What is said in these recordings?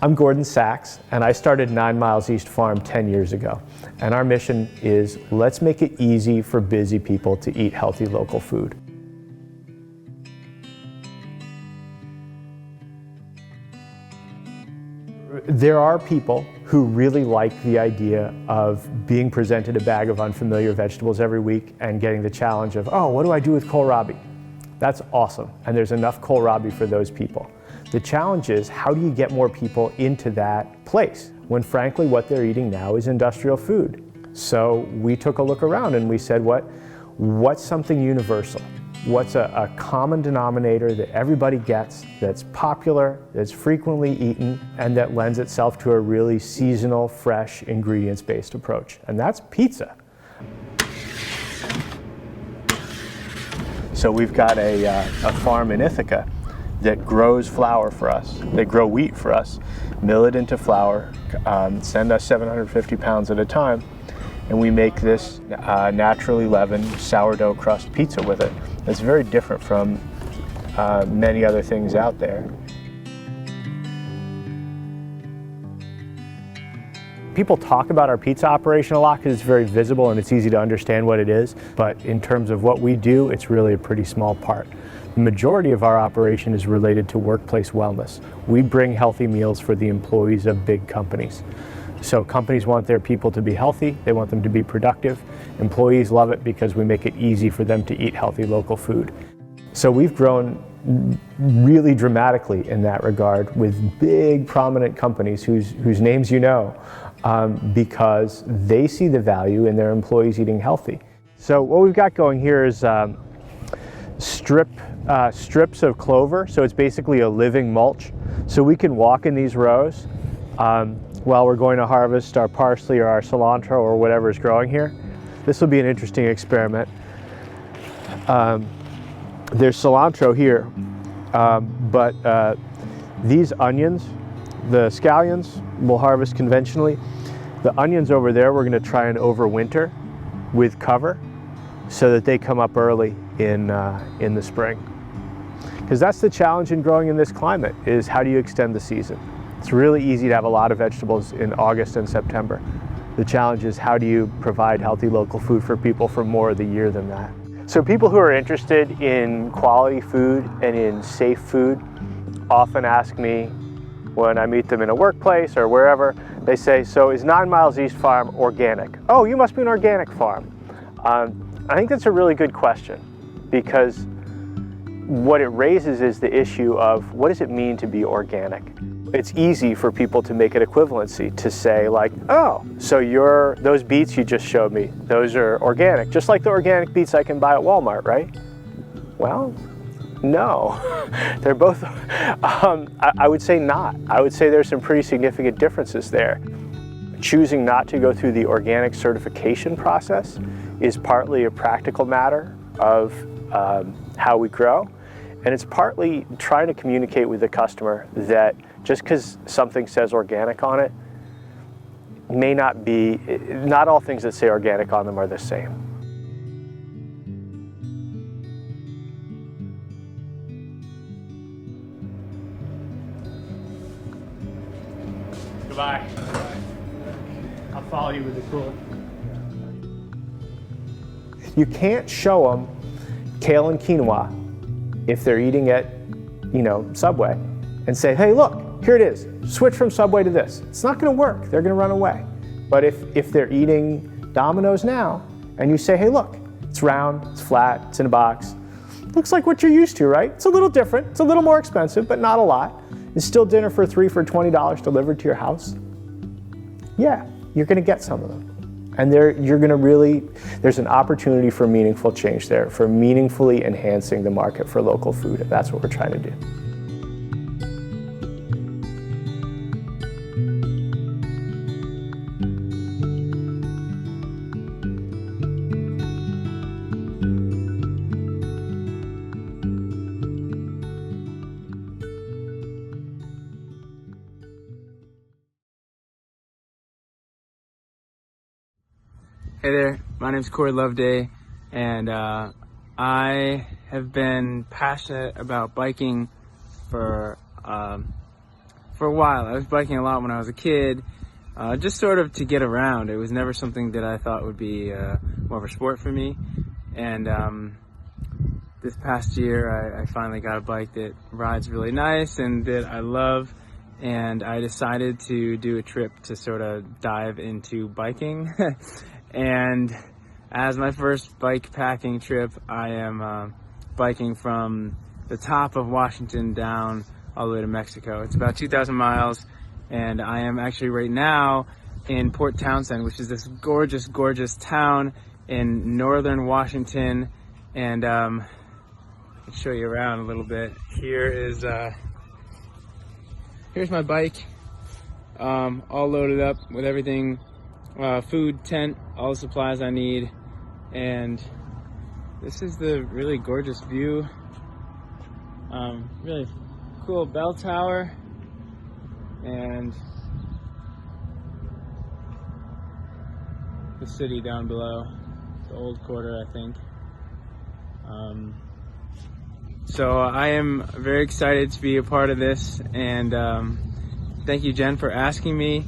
I'm Gordon Sachs, and I started 9 Miles East Farm 10 years ago. And our mission is, let's make it easy for busy people to eat healthy local food. There are people who really like the idea of being presented a bag of unfamiliar vegetables every week and getting the challenge of, oh, what do I do with kohlrabi? That's awesome, and there's enough kohlrabi for those people. The challenge is, how do you get more people into that place when frankly what they're eating now is industrial food? So we took a look around and we said, what's something universal? What's a common denominator that everybody gets, that's popular, that's frequently eaten, and that lends itself to a really seasonal, fresh, ingredients-based approach? And that's pizza. So we've got a farm in Ithaca that grows flour for us. They grow wheat for us, mill it into flour, send us 750 pounds at a time, and we make this naturally leavened sourdough crust pizza with it. It's very different from many other things out there. People talk about our pizza operation a lot because it's very visible and it's easy to understand what it is, but in terms of what we do, it's really a pretty small part. The majority of our operation is related to workplace wellness. We bring healthy meals for the employees of big companies. So companies want their people to be healthy, they want them to be productive. Employees love it because we make it easy for them to eat healthy local food. So we've grown really dramatically in that regard with big prominent companies whose names you know, because they see the value in their employees eating healthy. So what we've got going here is strips of clover, so it's basically a living mulch. So we can walk in these rows while we're going to harvest our parsley or our cilantro or whatever is growing here. This will be an interesting experiment. There's cilantro here, but these onions, the scallions, we'll harvest conventionally. The onions over there, we're going to try and overwinter with cover so that they come up early in the spring. Because that's the challenge in growing in this climate, is how do you extend the season? It's really easy to have a lot of vegetables in August and September. The challenge is, how do you provide healthy local food for people for more of the year than that? So people who are interested in quality food and in safe food often ask me when I meet them in a workplace or wherever, they say, so is 9 Miles East Farm organic? Oh, you must be an organic farm. I think that's a really good question, because what it raises is the issue of, what does it mean to be organic? It's easy for people to make an equivalency, to say like, oh, so those beets you just showed me, those are organic, just like the organic beets I can buy at Walmart, right? Well, no, they're both, I would say not. I would say there's some pretty significant differences there. Choosing not to go through the organic certification process is partly a practical matter of how we grow, and it's partly trying to communicate with the customer that just because something says organic on it may not be, not all things that say organic on them are the same. Goodbye. I'll follow you with the cooler. You can't show them kale and quinoa if they're eating at, Subway, and say, hey, look, here it is. Switch from Subway to this. It's not going to work. They're going to run away. But if they're eating Domino's now, and you say, hey, look, it's round, it's flat, it's in a box. Looks like what you're used to, right? It's a little different. It's a little more expensive, but not a lot. It's still dinner for $3 for $20 delivered to your house. Yeah, you're going to get some of them. And there's an opportunity for meaningful change there, for meaningfully enhancing the market for local food. And that's what we're trying to do. Hey there, my name's Corey Loveday, and I have been passionate about biking for for a while. I was biking a lot when I was a kid, just sort of to get around. It was never something that I thought would be more of a sport for me. And this past year, I finally got a bike that rides really nice and that I love. And I decided to do a trip to sort of dive into biking. And as my first bike packing trip, I am biking from the top of Washington down all the way to Mexico. It's about 2,000 miles, and I am actually right now in Port Townsend, which is this gorgeous, gorgeous town in northern Washington. And I'll show you around a little bit. Here's my bike, all loaded up with everything, food, tent, all the supplies I need. And this is the really gorgeous view. Really cool bell tower, and the city down below, the old quarter, I think. So I am very excited to be a part of this, and thank you, Jen, for asking me.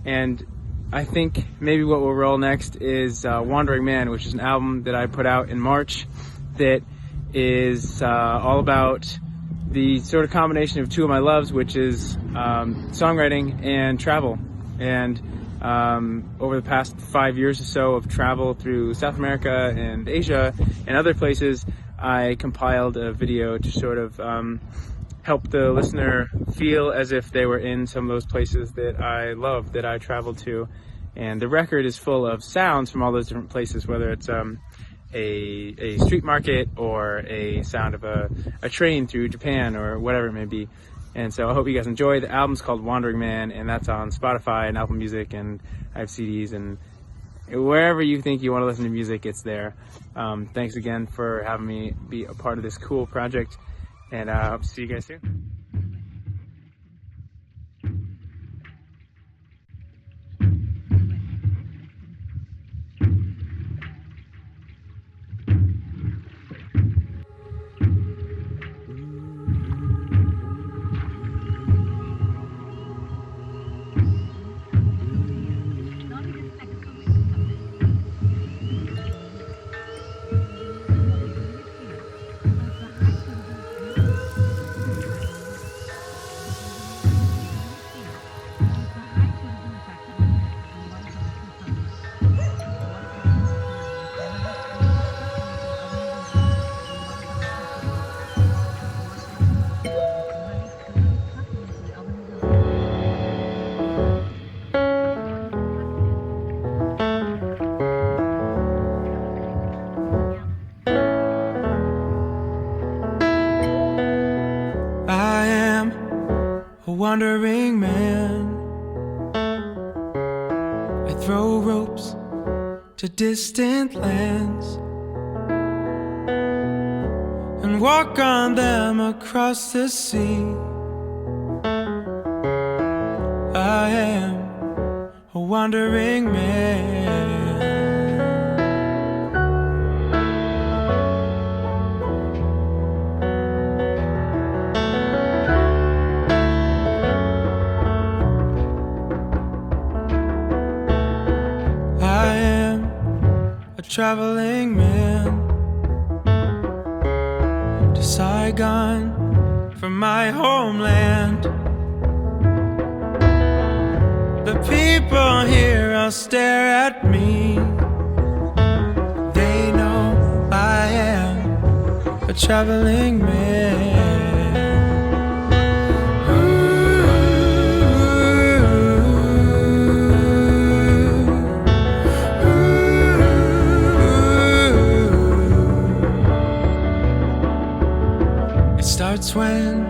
And I think maybe what we'll roll next is Wandering Man, which is an album that I put out in March that is all about the sort of combination of two of my loves, which is songwriting and travel. And over the past 5 years or so of travel through South America and Asia and other places, I compiled a video to sort of help the listener feel as if they were in some of those places that I love, that I traveled to. And the record is full of sounds from all those different places, whether it's a street market or a sound of a train through Japan or whatever it may be. And so I hope you guys enjoy. The album's called Wandering Man, and that's on Spotify and Apple Music, and I have CDs, and wherever you think you want to listen to music, it's there. Thanks again for having me be a part of this cool project, and I hope to see you guys soon. Wandering man, I throw ropes to distant lands and walk on them across the sea. I am a wandering man. Traveling man to Saigon from my homeland. The people here all stare at me. They know I am a traveling man. Starts when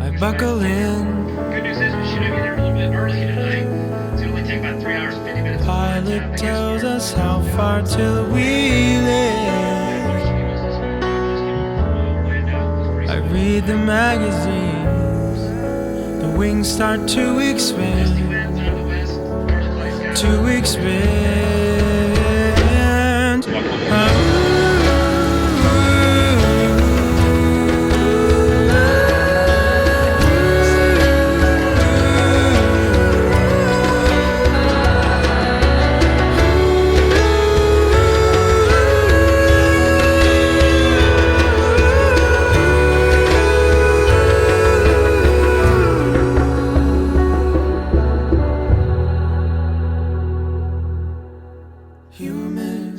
I buckle in. Good news is we should have you there a little bit early tonight. It's only take about 3 hours and 50 minutes. Pilot tells us how far till we live. I read the magazines. The wings start to expand. To expand.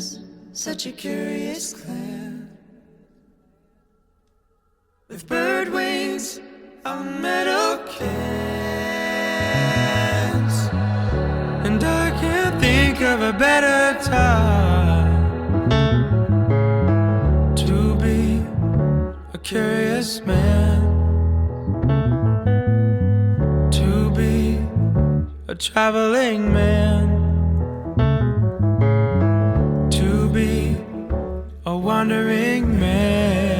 Springs, such a curious clan, with bird wings on metal cans. And I can't think of a better time to be a curious man, to be a traveling man, to be a wandering man.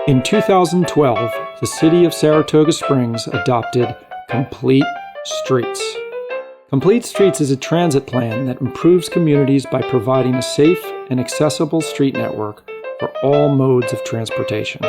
In 2012, the city of Saratoga Springs adopted Complete Streets. Complete Streets is a transit plan that improves communities by providing a safe and accessible street network for all modes of transportation.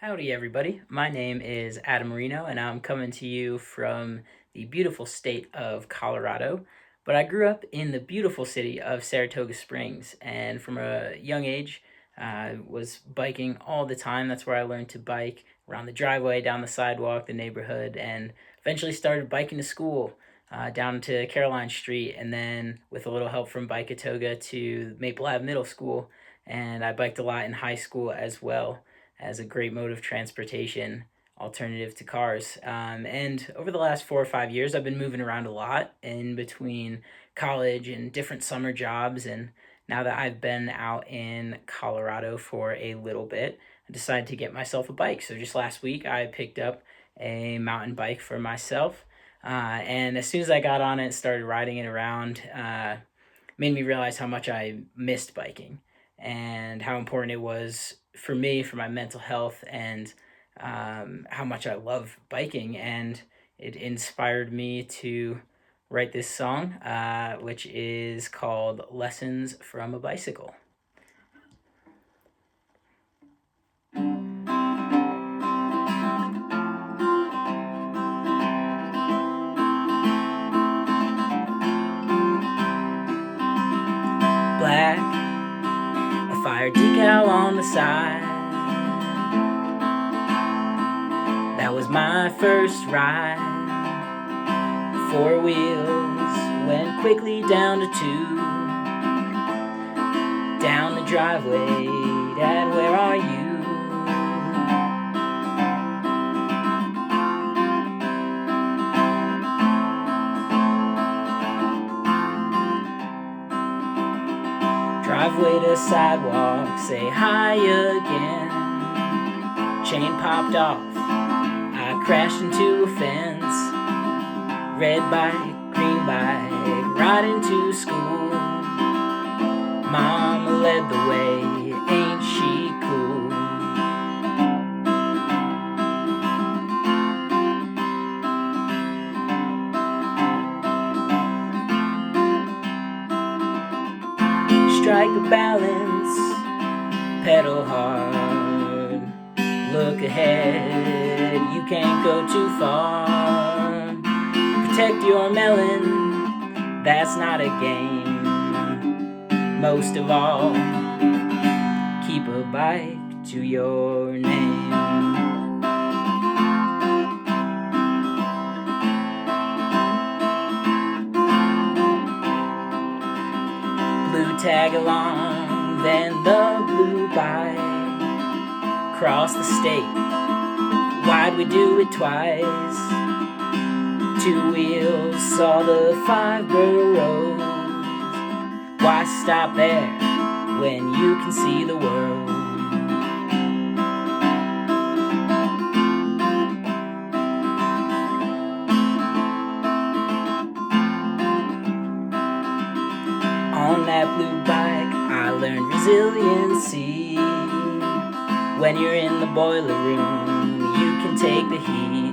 Howdy, everybody. My name is Adam Marino, and I'm coming to you from the beautiful state of Colorado. But I grew up in the beautiful city of Saratoga Springs, and from a young age, I was biking all the time. That's where I learned to bike around the driveway, down the sidewalk, the neighborhood, and eventually started biking to school down to Caroline Street, and then with a little help from Bikeatoga to Maple Ave Middle School. And I biked a lot in high school as well as a great mode of transportation alternative to cars. And over the last 4 or 5 years, I've been moving around a lot in between college and different summer jobs. And now that I've been out in Colorado for a little bit, I decided to get myself a bike. So just last week, I picked up a mountain bike for myself. And as soon as I got on it, started riding it around, made me realize how much I missed biking and how important it was for me, for my mental health, and how much I love biking. And it inspired me to write this song, which is called Lessons from a Bicycle. Black, a fire decal on the side. That was my first ride. 4 wheels went quickly down to 2. Down the driveway, Dad, where are you? Driveway to sidewalk, say hi again. Chain popped off, I crashed into a fence. Red bike, green bike, riding to school. Mama led the way, ain't she cool? Strike a balance, pedal hard. Look ahead, you can't go too far. Protect your melon, that's not a game. Most of all, keep a bike to your name. Blue tag along, then the blue bike. Cross the state, why'd we do it twice? 2 wheels saw the 5 boroughs. Why stop there when you can see the world? On that blue bike, I learned resiliency. When you're in the boiler room, you can take the heat.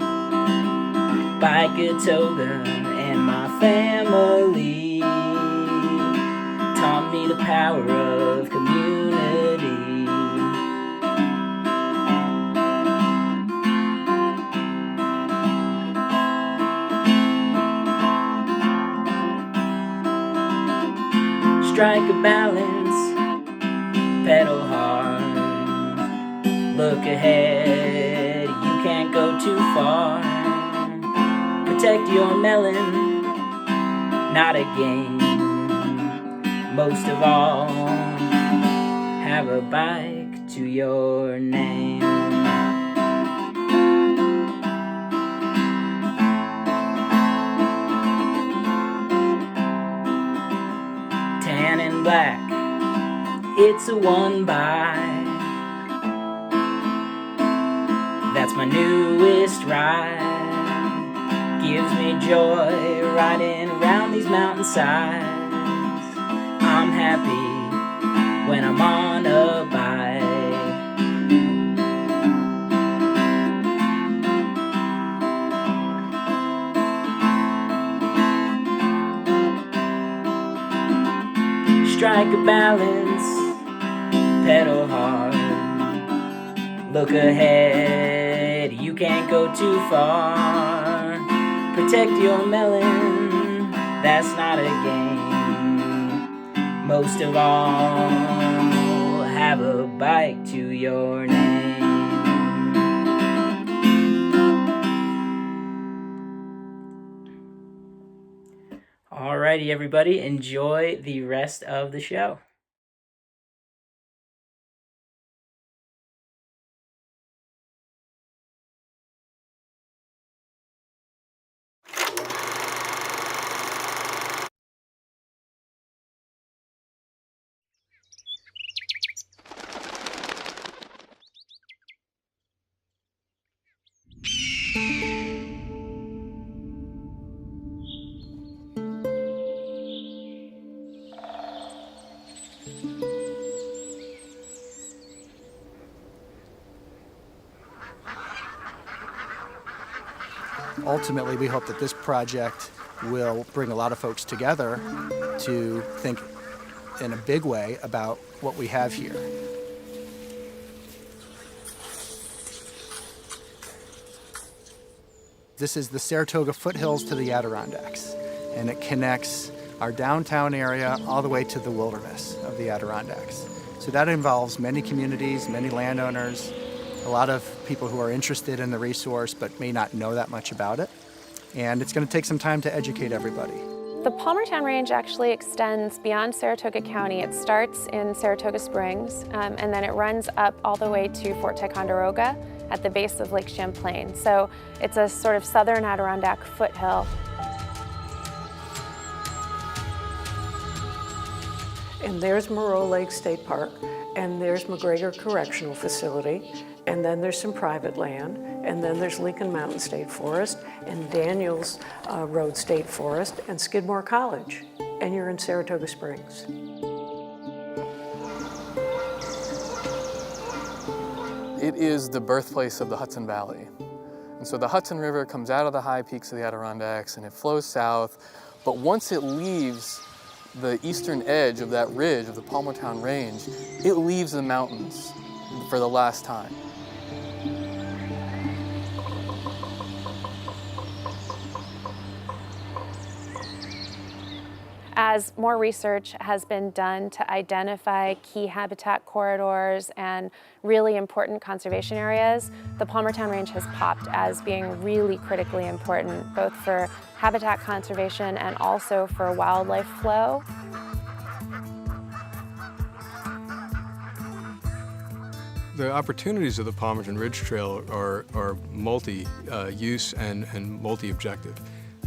Bikeatoga and my family taught me the power of community. Strike a balance, pedal hard. Look ahead, you can't go too far. Protect your melon, not a game. Most of all, have a bike to your name. Tan and black, it's a 1x. That's my newest ride. Gives me joy riding around these mountainsides. I'm happy when I'm on a bike. Strike a balance, pedal hard. Look ahead, you can't go too far. Protect your melon, that's not a game. Most of all, have a bike to your name. Alrighty, everybody, enjoy the rest of the show. Ultimately, we hope that this project will bring a lot of folks together to think in a big way about what we have here. This is the Saratoga foothills to the Adirondacks, and it connects our downtown area all the way to the wilderness of the Adirondacks. So that involves many communities, many landowners, a lot of people who are interested in the resource but may not know that much about it. And it's going to take some time to educate everybody. The Palmerton Range actually extends beyond Saratoga County. It starts in Saratoga Springs, and then it runs up all the way to Fort Ticonderoga at the base of Lake Champlain. So it's a sort of southern Adirondack foothill. And there's Moreau Lake State Park, and there's McGregor Correctional Facility, and then there's some private land, and then there's Lincoln Mountain State Forest, and Daniels Road State Forest, and Skidmore College, and you're in Saratoga Springs. It is the birthplace of the Hudson Valley. And so the Hudson River comes out of the high peaks of the Adirondacks and it flows south, but once it leaves the eastern edge of that ridge of the Palmerton Range, it leaves the mountains for the last time. As more research has been done to identify key habitat corridors and really important conservation areas, the Palmerton Range has popped as being really critically important, both for habitat conservation and also for wildlife flow. The opportunities of the Palmerton Ridge Trail are multi-use and multi-objective.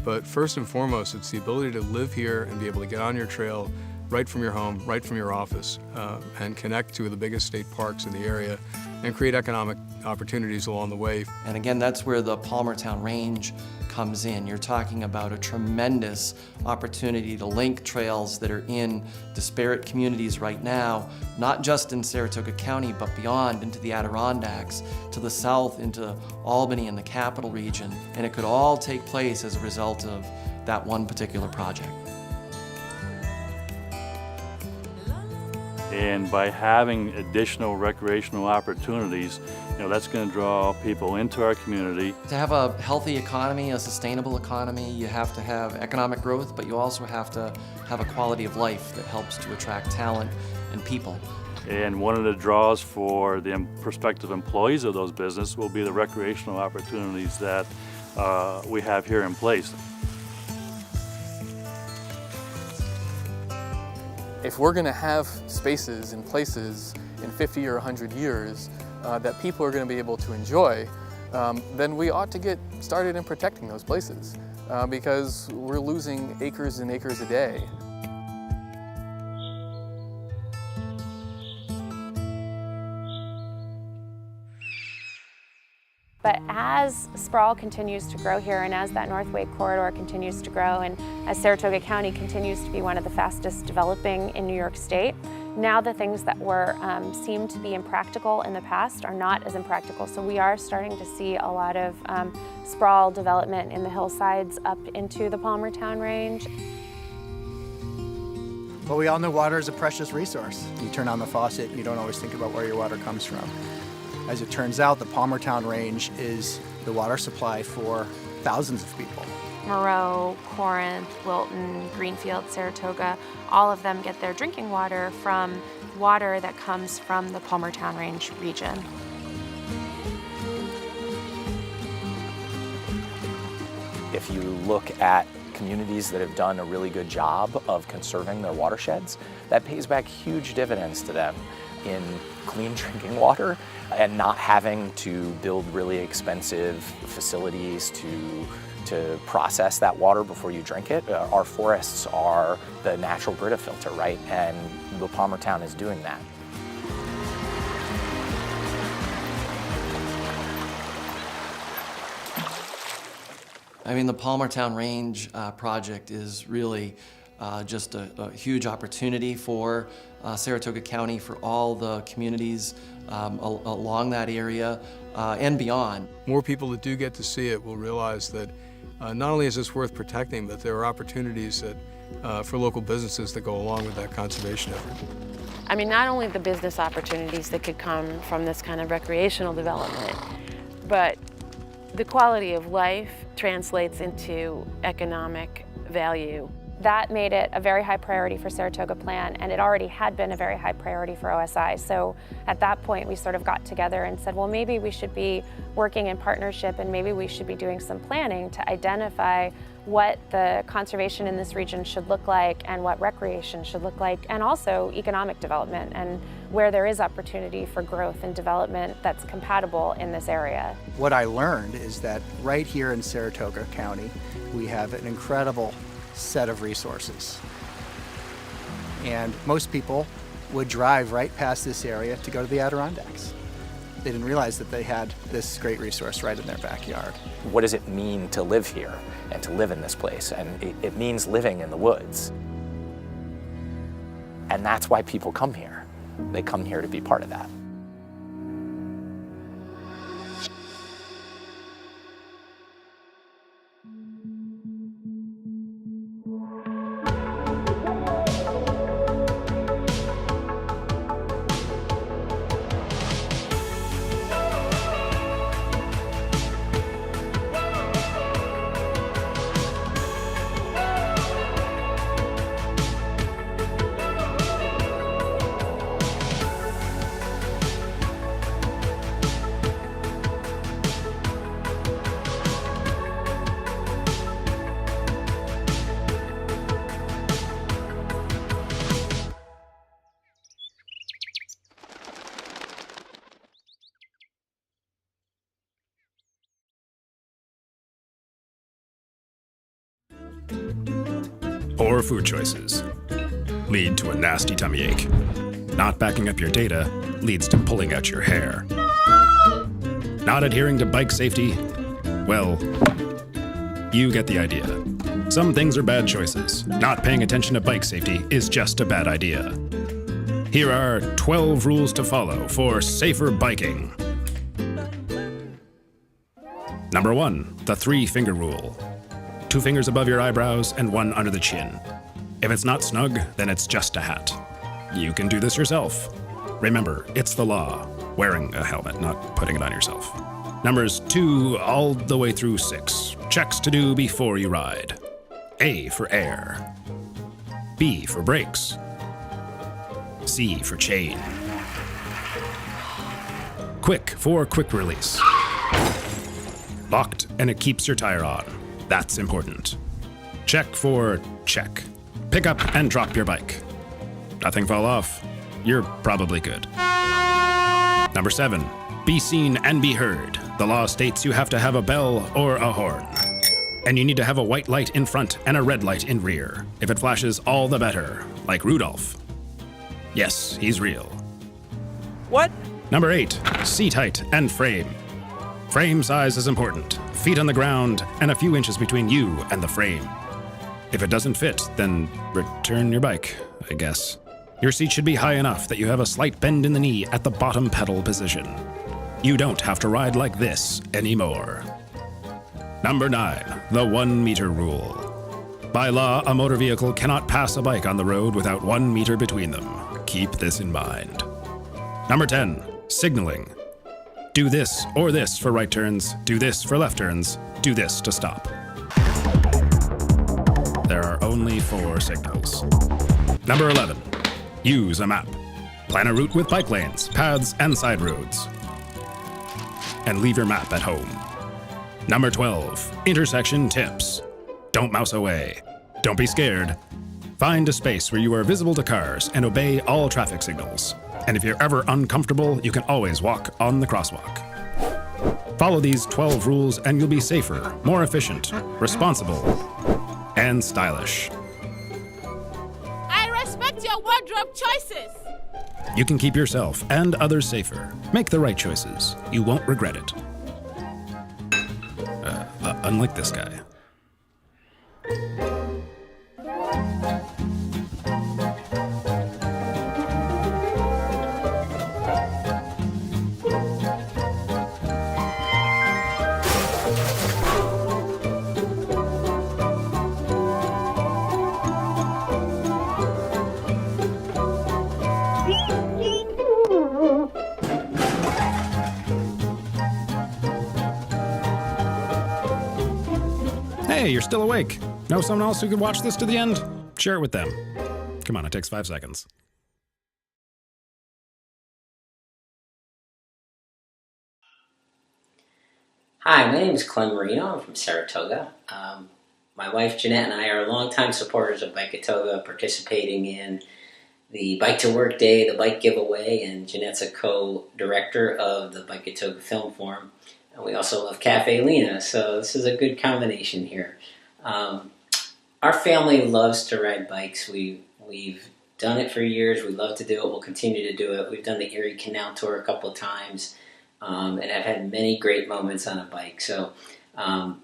But first and foremost, it's the ability to live here and be able to get on your trail right from your home, right from your office, and connect to the biggest state parks in the area and create economic opportunities along the way. And again, that's where the Palmerton Range comes in. You're talking about a tremendous opportunity to link trails that are in disparate communities right now, not just in Saratoga County, but beyond into the Adirondacks, to the south into Albany and the Capital Region. And it could all take place as a result of that one particular project. And by having additional recreational opportunities, that's going to draw people into our community. To have a healthy economy, a sustainable economy, you have to have economic growth, but you also have to have a quality of life that helps to attract talent and people. And one of the draws for the prospective employees of those businesses will be the recreational opportunities that we have here in place. If we're going to have spaces and places in 50 or 100 years that people are going to be able to enjoy, then we ought to get started in protecting those places because we're losing acres and acres a day. But as sprawl continues to grow here and as that Northway corridor continues to grow and as Saratoga County continues to be one of the fastest developing in New York State, now the things that were seemed to be impractical in the past are not as impractical. So we are starting to see a lot of sprawl development in the hillsides up into the Palmerton Range. Well, we all know water is a precious resource. You turn on the faucet, you don't always think about where your water comes from. As it turns out, the Palmerton Range is the water supply for thousands of people. Moreau, Corinth, Wilton, Greenfield, Saratoga, all of them get their drinking water from water that comes from the Palmerton Range region. If you look at communities that have done a really good job of conserving their watersheds, that pays back huge dividends to them in clean drinking water and not having to build really expensive facilities to process that water before you drink it. Our forests are the natural Brita filter, right? And the Palmerton is doing that. I mean, the Palmerton Range project is really just a huge opportunity for Saratoga County, for all the communities along that area and beyond. More people that do get to see it will realize that not only is this worth protecting, but there are opportunities that, for local businesses that go along with that conservation effort. I mean, not only the business opportunities that could come from this kind of recreational development, but the quality of life translates into economic value. That made it a very high priority for Saratoga Plan, and it already had been a very high priority for OSI. So at that point, we sort of got together and said, well, maybe we should be working in partnership and maybe we should be doing some planning to identify what the conservation in this region should look like and what recreation should look like, and also economic development and where there is opportunity for growth and development that's compatible in this area. What I learned is that right here in Saratoga County, we have an incredible set of resources. And most people would drive right past this area to go to the Adirondacks. They didn't realize that they had this great resource right in their backyard. What does it mean to live here and to live in this place? And it means living in the woods. And that's why people come here. They come here to be part of that. Poor food choices lead to a nasty tummy ache. Not backing up your data leads to pulling out your hair. Not adhering to bike safety, well, you get the idea. Some things are bad choices. Not paying attention to bike safety is just a bad idea. Here are 12 rules to follow for safer biking. Number 1, the 3-finger rule. 2 fingers above your eyebrows and 1 under the chin. If it's not snug, then it's just a hat. You can do this yourself. Remember, it's the law. Wearing a helmet, not putting it on yourself. Numbers 2 all the way through 6. Checks to do before you ride. A for air. B for brakes. C for chain. Quick for quick release. Locked and it keeps your tire on. That's important. Check for check. Pick up and drop your bike. Nothing fall off. You're probably good. Number 7, be seen and be heard. The law states you have to have a bell or a horn. And you need to have a white light in front and a red light in rear. If it flashes, all the better, like Rudolph. Yes, he's real. What? Number 8, seat height and frame. Frame size is important. Feet on the ground and a few inches between you and the frame. If it doesn't fit, then return your bike, I guess. Your seat should be high enough that you have a slight bend in the knee at the bottom pedal position. You don't have to ride like this anymore. Number 9, the 1-meter rule. By law, a motor vehicle cannot pass a bike on the road without 1 meter between them. Keep this in mind. Number 10, signaling. Do this or this for right turns. Do this for left turns. Do this to stop. There are only 4 signals. Number 11, use a map. Plan a route with bike lanes, paths, and side roads. And leave your map at home. Number 12, intersection tips. Don't mouse away. Don't be scared. Find a space where you are visible to cars and obey all traffic signals. And if you're ever uncomfortable, you can always walk on the crosswalk. Follow these 12 rules and you'll be safer, more efficient, responsible, and stylish. I respect your wardrobe choices. You can keep yourself and others safer. Make the right choices. You won't regret it. Unlike this guy. Hey, you're still awake. Know someone else who could watch this to the end? Share it with them. Come on, it takes 5 seconds. Hi, my name is Clem Marino. I'm from Saratoga. My wife Jeanette and I are longtime supporters of Bikeatoga, participating in the Bike to Work Day, the Bike Giveaway, and Jeanette's a co-director of the Bikeatoga Film Forum. And we also love Caffe Lena, so this is a good combination here. Our family loves to ride bikes. We've done it for years. We love to do it. We'll continue to do it. We've done the Erie Canal Tour a couple of times, and I've had many great moments on a bike. So, and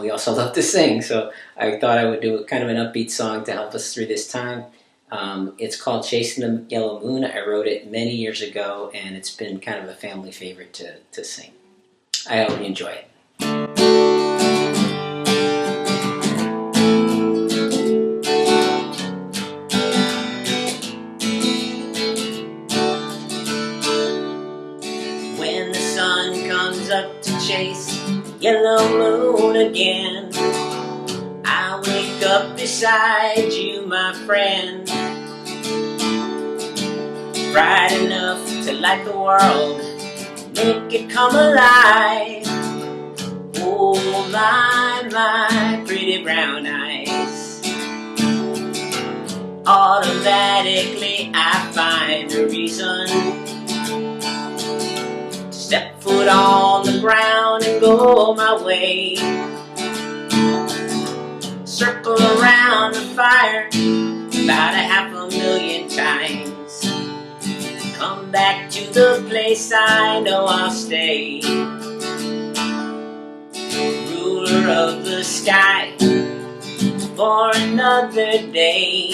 we also love to sing, so I thought I would do kind of an upbeat song to help us through this time. It's called Chasing the Yellow Moon. I wrote it many years ago, and it's been kind of a family favorite to sing. I hope you enjoy it. When the sun comes up to chase yellow moon again, I wake up beside you, my friend, bright enough to light the world, make it come alive. Oh my pretty brown eyes. Automatically I find a reason to step foot on the ground and go my way. Circle around the fire about 500,000 times. Come back to the place I know I'll stay. Ruler of the sky for another day.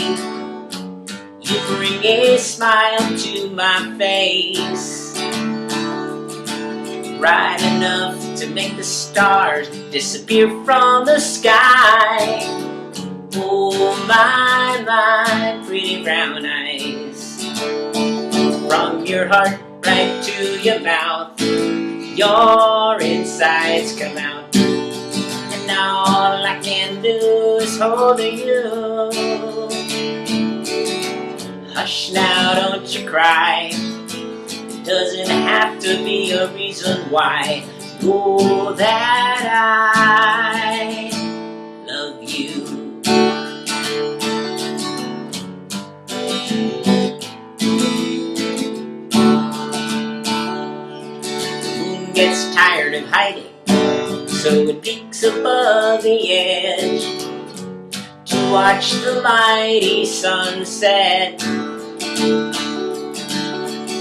You bring a smile to my face, bright enough to make the stars disappear from the sky. Oh my pretty brown eyes. From your heart right to your mouth, your insides come out, and all I can do is hold you. Hush now, don't you cry. It doesn't have to be a reason why. Know that I love you. Gets tired of hiding, so it peeks above the edge to watch the mighty sunset,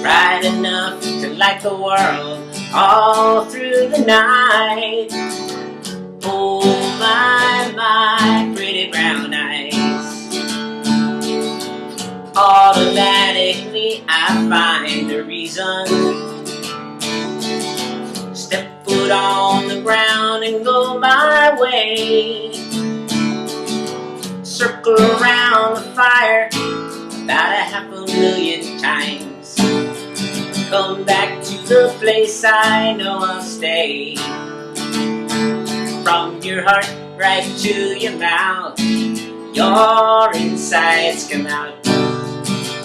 bright enough to light the world all through the night. Oh my pretty brown eyes. Automatically I find a reason, step foot on the ground and go my way. Circle around the fire about 500,000 times. come back to the place I know I'll stay. From your heart right to your mouth, your insides come out,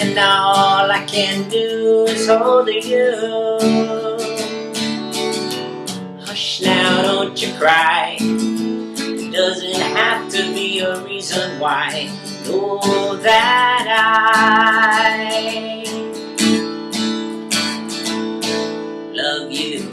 and all I can do is hold you. Hush now, don't you cry. It doesn't have to be a reason why. Know that I love you.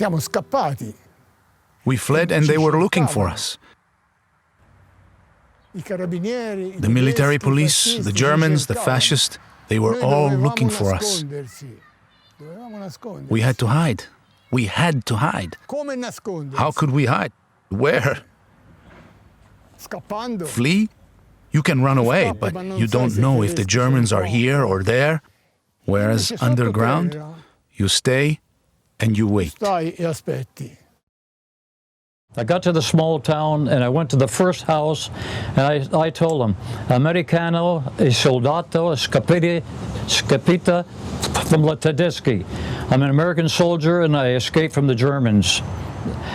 Siamo scappati. We fled and they were looking for us. The military police, the Germans, the fascists, they were all looking for us. We had to hide. We had to hide. How could we hide? Where? Flee? You can run away, but you don't know if the Germans are here or there. Whereas underground, you stay and you wait. Stai e aspetti. I got to the small town and I went to the first house and I told them, Americano e soldato scapita from la Tedeschi. I'm an American soldier and I escaped from the Germans.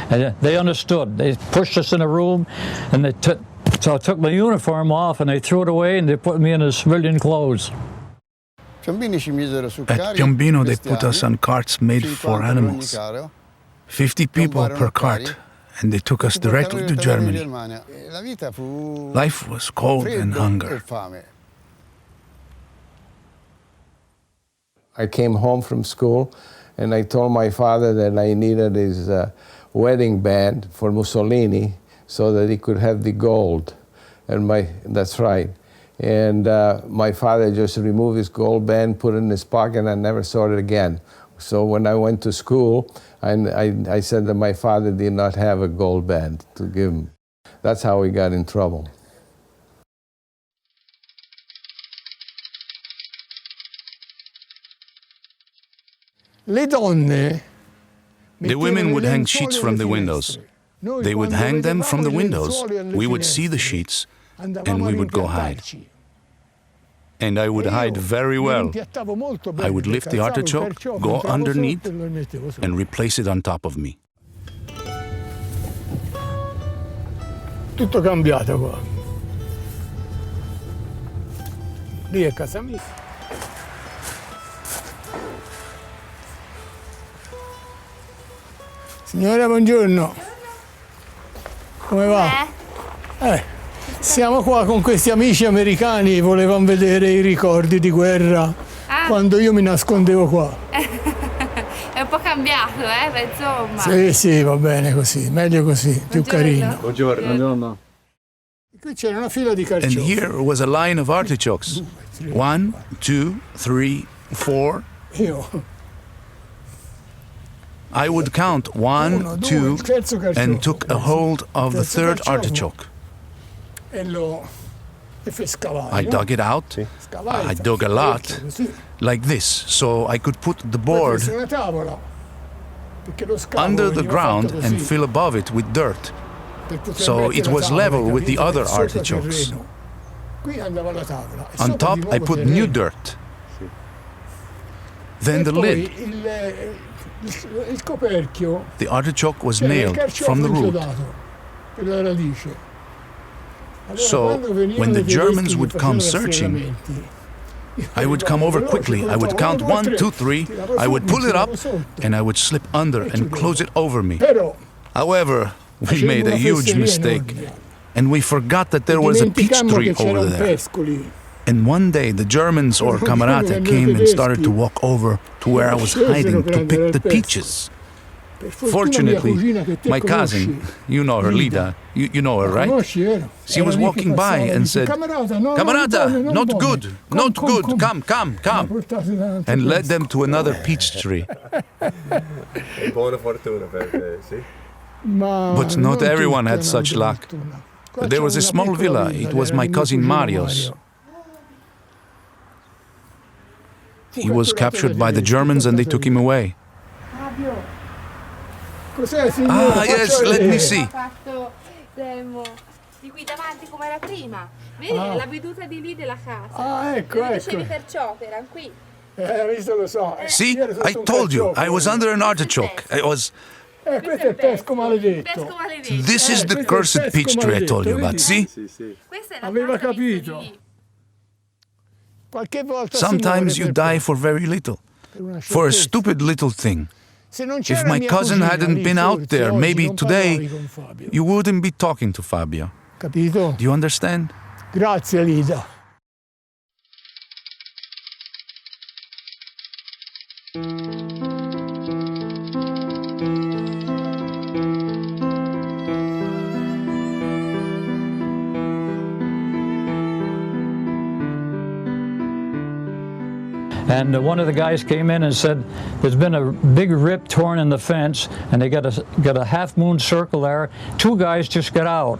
And they understood. They pushed us in a room and so I took my uniform off and they threw it away and they put me in the civilian clothes. At Piombino, they put us on carts made for animals. 50 people per cart, and they took us directly to Germany. Life was cold and hunger. I came home from school, and I told my father that I needed his wedding band for Mussolini so that he could have the gold. And that's right. And my father just removed his gold band, put it in his pocket, and I never saw it again. So when I went to school, I said that my father did not have a gold band to give him. That's how we got in trouble. The women would hang sheets from the windows. They would hang them from the windows. We would see the sheets, and we would go hide. And I would hide very well. I would lift the artichoke, go underneath, and replace it on top of me. Tutto cambiato qua. Lì è casa mia. Signora, buongiorno. Come va? Siamo qua con questi amici americani, volevano vedere i ricordi di guerra quando io mi nascondevo qua. È un po' cambiato, insomma. Sì, va bene così, meglio così, più carino. Buongiorno. Qui c'era una fila di And carciofi. here was a line of artichokes. 1, 2, 3, 4. I would count 1, 2, and took a hold of the third artichoke. I dug it out. I dug a lot, like this, so I could put the board under the ground and fill above it with dirt, so it was level with the other artichokes. On top, I put new dirt. Then the lid. The artichoke was nailed from the root. So when the Germans would come searching, I would come over quickly. I would count 1, 2, 3. I would pull it up and I would slip under and close it over me. However, we made a huge mistake and we forgot that there was a peach tree over there. And one day the Germans or camarata came and started to walk over to where I was hiding to pick the peaches. Fortunately, my cousin, you know her, Lida, you know her, right? She was walking by and said, "Camarata, not good, not good, come, come, come," and led them to another peach tree. But not everyone had such luck. There was a small villa, it was my cousin Mario's. He was captured by the Germans and they took him away. Ah, yes, let me see. Di qui davanti come era prima. Vedi la veduta di lì della casa. Ah, ecco, Dicevi perciò, erano qui. Visto lo so. See, I told you, I was under an artichoke. I was... Questo è il pesco maledetto. This is the cursed peach tree I told you about, see? Aveva capito. Sometimes you die for very little, for a stupid little thing. If my cousin hadn't been out there, maybe today, you wouldn't be talking to Fabio. Capito? Do you understand? Grazie, Lida. And one of the guys came in and said, there's been a big rip torn in the fence, and they got a half-moon circle there. 2 guys just got out.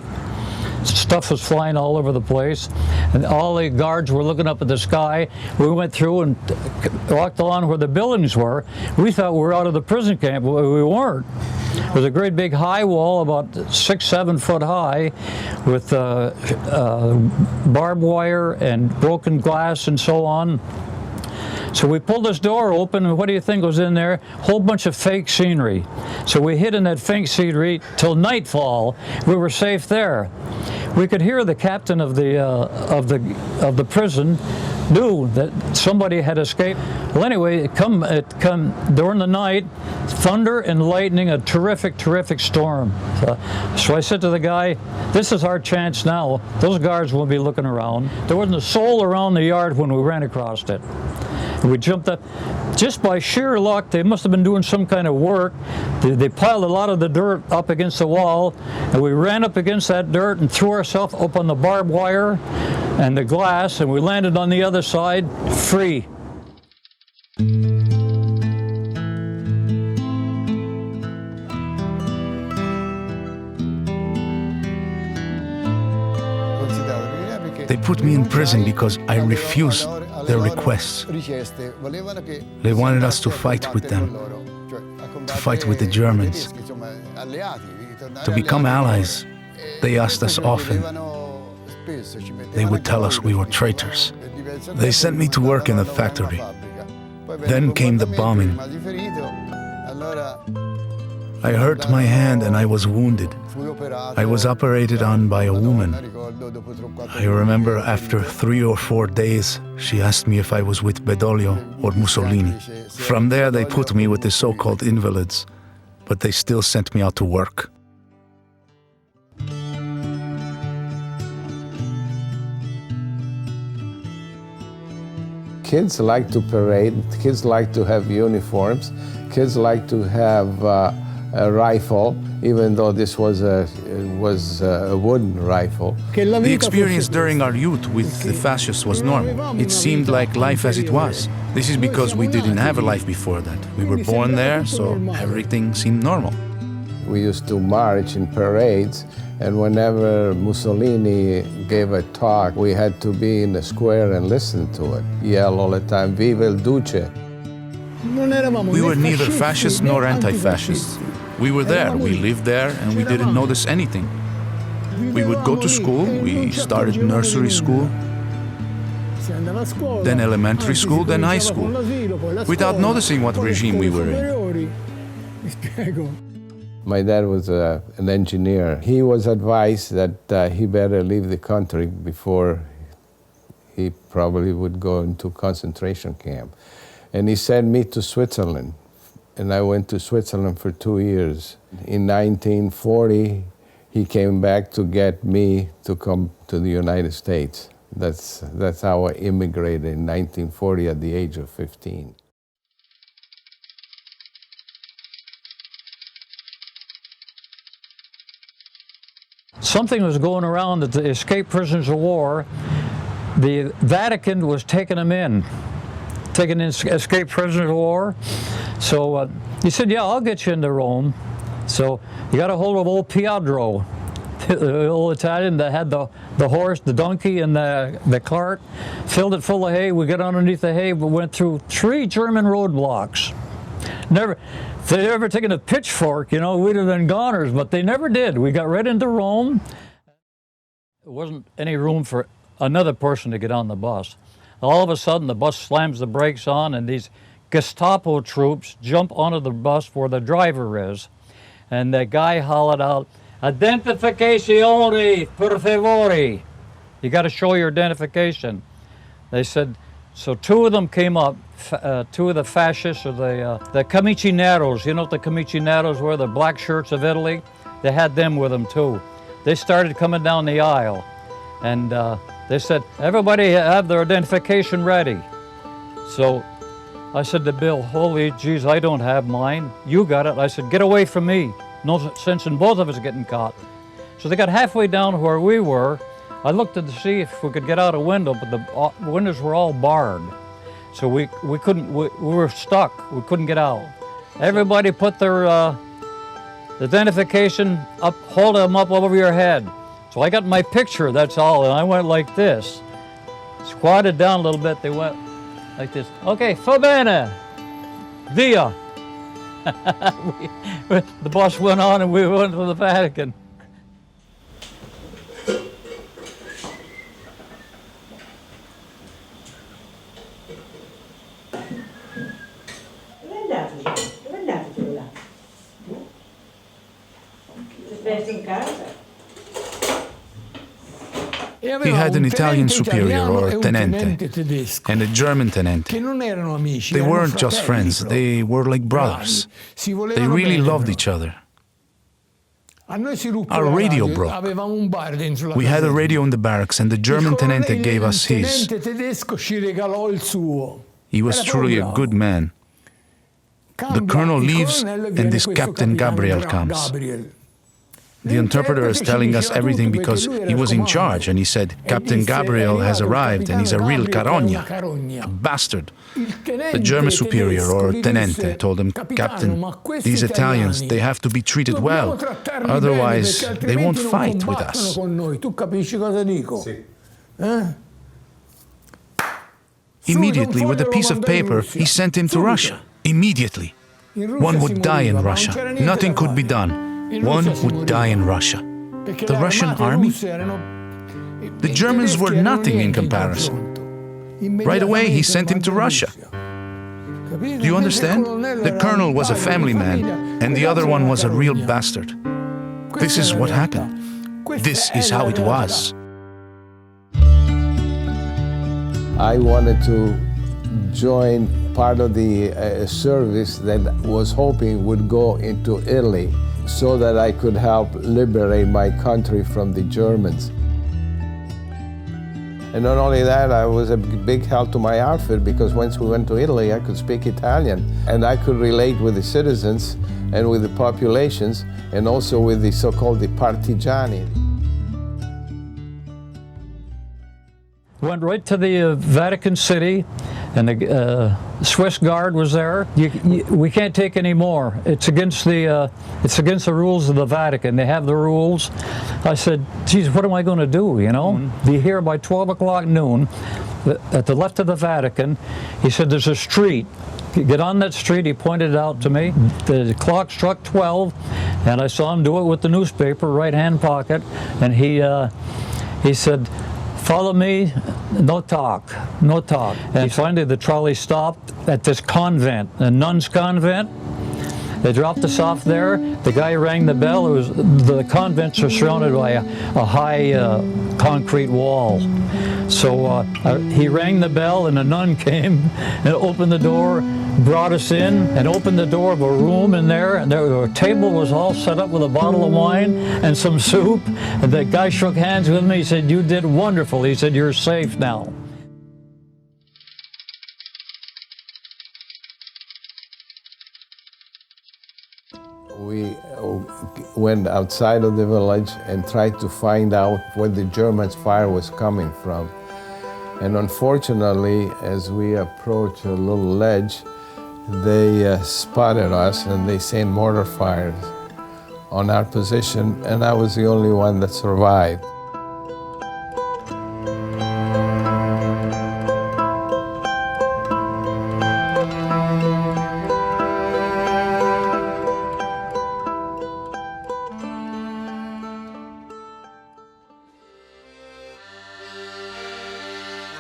Stuff was flying all over the place, and all the guards were looking up at the sky. We went through and walked along where the buildings were. We thought we were out of the prison camp, but we weren't. There was a great big high wall, about 6, 7 foot high, with barbed wire and broken glass and so on. So we pulled this door open, and what do you think was in there? A whole bunch of fake scenery. So we hid in that fake scenery till nightfall. We were safe there. We could hear the captain of the prison knew that somebody had escaped. Well, anyway, it come during the night, thunder and lightning, a terrific storm. So I said to the guy, "This is our chance now. Those guards won't be looking around." There wasn't a soul around the yard when we ran across it. We jumped up. Just by sheer luck, they must have been doing some kind of work. They piled a lot of the dirt up against the wall, and we ran up against that dirt and threw ourselves up on the barbed wire and the glass, and we landed on the other side, free. They put me in prison because I refused their requests. They wanted us to fight with them, to fight with the Germans, to become allies. They asked us often. They would tell us we were traitors. They sent me to work in the factory. Then came the bombing. I hurt my hand and I was wounded. I was operated on by a woman. I remember after 3 or 4 days, she asked me if I was with Badoglio or Mussolini. From there, they put me with the so-called invalids, but they still sent me out to work. Kids like to parade, kids like to have uniforms, kids like to have a rifle, even though this was a wooden rifle. The experience during our youth with the fascists was normal. It seemed like life as it was. This is because we didn't have a life before that. We were born there, so everything seemed normal. We used to march in parades, and whenever Mussolini gave a talk, we had to be in the square and listen to it. Yell all the time, "Viva il Duce!" We were neither fascists nor anti-fascists. We were there, we lived there, and we didn't notice anything. We would go to school, we started nursery school, then elementary school, then high school, without noticing what regime we were in. My dad was an engineer. He was advised that he better leave the country before he probably would go into concentration camp. And he sent me to Switzerland. And I went to Switzerland for 2 years. In 1940, he came back to get me to come to the United States. That's how I immigrated in 1940 at the age of 15. Something was going around that the escaped prisoners of war, the Vatican was taking them in, taking in escaped prisoners of war. So he said, yeah, I'll get you into Rome. So he got a hold of old Piedro, the old Italian that had the horse, the donkey, and the cart, filled it full of hay. We got underneath the hay, we went through 3 German roadblocks. If they'd ever taken a pitchfork, you know, we'd have been goners, but they never did. We got right into Rome. There wasn't any room for another person to get on the bus. All of a sudden, the bus slams the brakes on, and these Gestapo troops jump onto the bus where the driver is. And the guy hollered out, "Identificazione, per favore." You got to show your identification. They said, so 2 of them came up, 2 of the fascists, or the Camicineros. You know what the Camicineros were, the black shirts of Italy? They had them with them too. They started coming down the aisle, and they said, everybody have their identification ready. So I said to Bill, holy jeez, I don't have mine. You got it. I said, get away from me. No sense in both of us getting caught. So they got halfway down where we were. I looked to see if we could get out a window, but the windows were all barred. So we couldn't, we were stuck. We couldn't get out. Everybody put their identification up, hold them up over your head. So I got my picture, that's all, and I went like this. Squatted down a little bit, they went like this. Okay, fa bene, via. The bus went on and we went to the Vatican. He had an Italian superior, or tenente, and a German tenente. They weren't just friends, they were like brothers. They really loved each other. Our radio broke. We had a radio in the barracks, and the German tenente gave us his. He was truly a good man. The colonel leaves, and this Captain Gabriel comes. The interpreter is telling us everything because he was in charge, and he said, Captain Gabriel has arrived, and he's a real carogna, a bastard. The German superior, or tenente, told him, Captain, these Italians, they have to be treated well, otherwise they won't fight with us. Immediately, with a piece of paper, he sent him to Russia. Immediately. One would die in Russia. Nothing could be done. One would die in Russia. The Russian army? The Germans were nothing in comparison. Right away, he sent him to Russia. Do you understand? The colonel was a family man, and the other one was a real bastard. This is what happened. This is how it was. I wanted to join part of the service that was hoping would go into Italy, so that I could help liberate my country from the Germans. And not only that, I was a big help to my outfit, because once we went to Italy, I could speak Italian, and I could relate with the citizens and with the populations, and also with the so-called the partigiani. Went right to the Vatican City, and the Swiss Guard was there. We can't take any more. It's against the rules of the Vatican. They have the rules. I said, geez, what am I going to do, you know? Be here by 12 o'clock noon at the left of the Vatican. He said, there's a street. Get on that street, he pointed it out to me. The clock struck 12, and I saw him do it with the newspaper, right-hand pocket, and he said, follow me, no talk, no talk. And finally the trolley stopped at this convent, a nun's convent, They dropped us off there. The guy rang the bell. The convents are surrounded by a high concrete wall. So he rang the bell, and a nun came and opened the door, brought us in, and opened the door of a room in there. And a table was all set up with a bottle of wine and some soup. And the guy shook hands with me. He said, "You did wonderful." He said, "You're safe now." We went outside of the village and tried to find out where the Germans' fire was coming from. And unfortunately, as we approached a little ledge, they spotted us and they sent mortar fires on our position, and I was the only one that survived.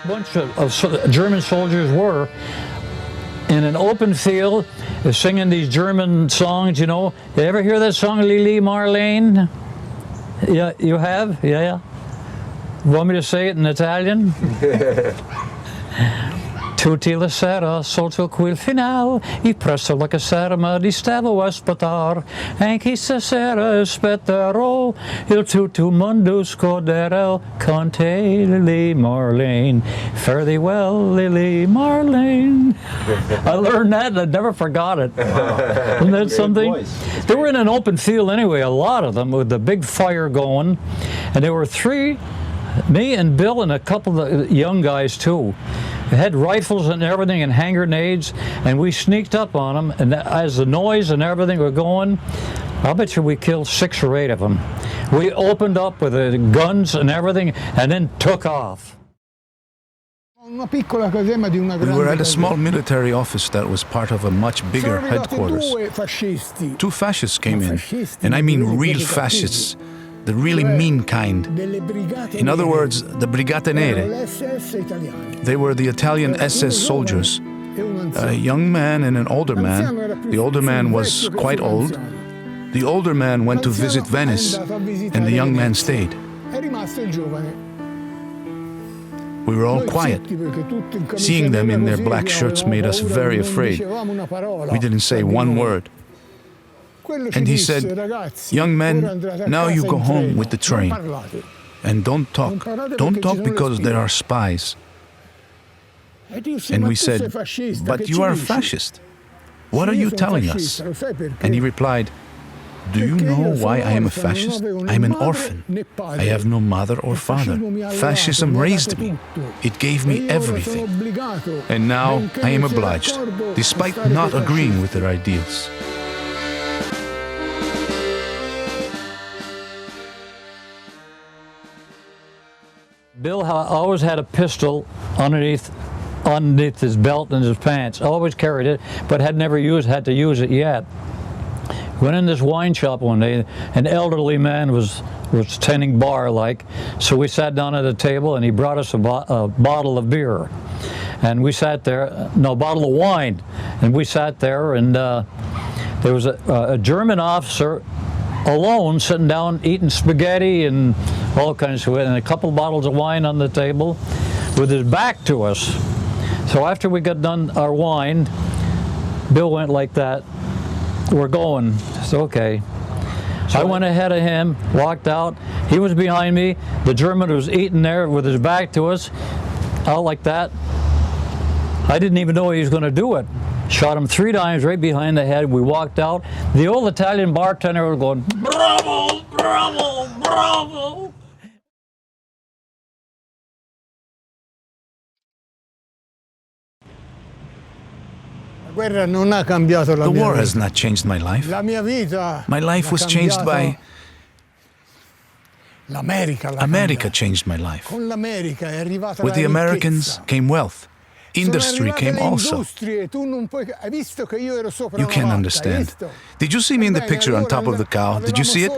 Bunch of German soldiers were in an open field singing these German songs, you know. You ever hear that song, Lili Marlene? Yeah, you have? Yeah. Want me to say it in Italian? Tutti la sera sotto quel finale, e presso la caserma di stavo a aspettare, anche stasera aspetterò il tutto mondo scorderò con te, Lili Marlene. Fare thee well, Lili Marlene. I learned that and I never forgot it. Isn't that something? They were in an open field anyway, a lot of them, with the big fire going, and there were three, me and Bill and a couple of young guys too. They had rifles and everything and hand grenades, and we sneaked up on them, and as the noise and everything were going, I'll bet you we killed 6 or 8 of them. We opened up with the guns and everything and then took off. We were at a small military office that was part of a much bigger headquarters. 2 fascists came in, and I mean real fascists. The really mean kind. In other words, the Brigate Nere. They were the Italian SS soldiers. A young man and an older man. The older man was quite old. The older man went to visit Venice, and the young man stayed. We were all quiet. Seeing them in their black shirts made us very afraid. We didn't say one word. And he said, "Young men, now you go home with the train. And don't talk. Don't talk because there are spies." And we said, "But you are a fascist. What are you telling us?" And he replied, "Do you know why I am a fascist? I'm an orphan. I have no mother or father. Fascism raised me. It gave me everything. And now I am obliged, despite not agreeing with their ideals." Bill always had a pistol underneath his belt and his pants. Always carried it, but had to use it yet. Went in this wine shop one day. An elderly man was tending bar like, so we sat down at a table and he brought us a bottle of beer, and we sat there. No, a bottle of wine, and we sat there, and there was a German officer alone sitting down eating spaghetti and all kinds of it, and a couple bottles of wine on the table with his back to us. So after we got done our wine, Bill went like that. "We're going." So okay. So I went ahead of him, walked out. He was behind me. The German was eating there with his back to us, out like that. I didn't even know he was going to do it. Shot him 3 times right behind the head. We walked out. The old Italian bartender was going, "Bravo, bravo, bravo." The war has not changed my life. My life was changed by... America changed my life. With the Americans came wealth. Industry came also. You can't understand. Did you see me in the picture on top of the cow? Did you see it?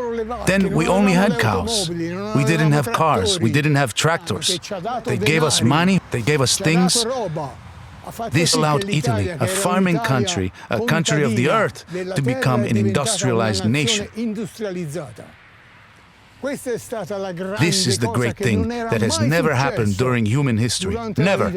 Then we only had cows. We didn't have cars. We didn't have tractors. They gave us money. They gave us things. This allowed Italy, a farming country, a country of the earth, to become an industrialized nation. This is the great thing that has never happened during human history. Never.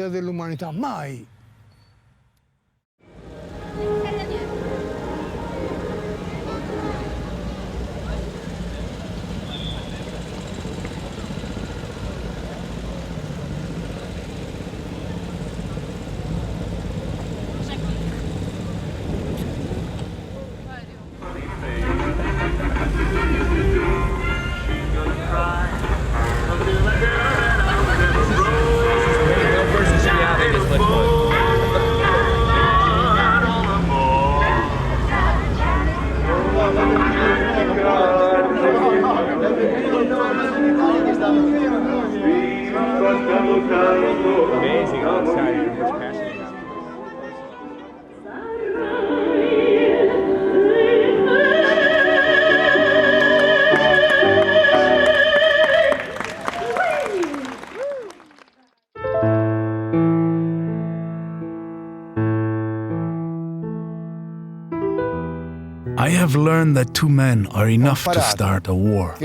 I have learned that two men are enough to start a war.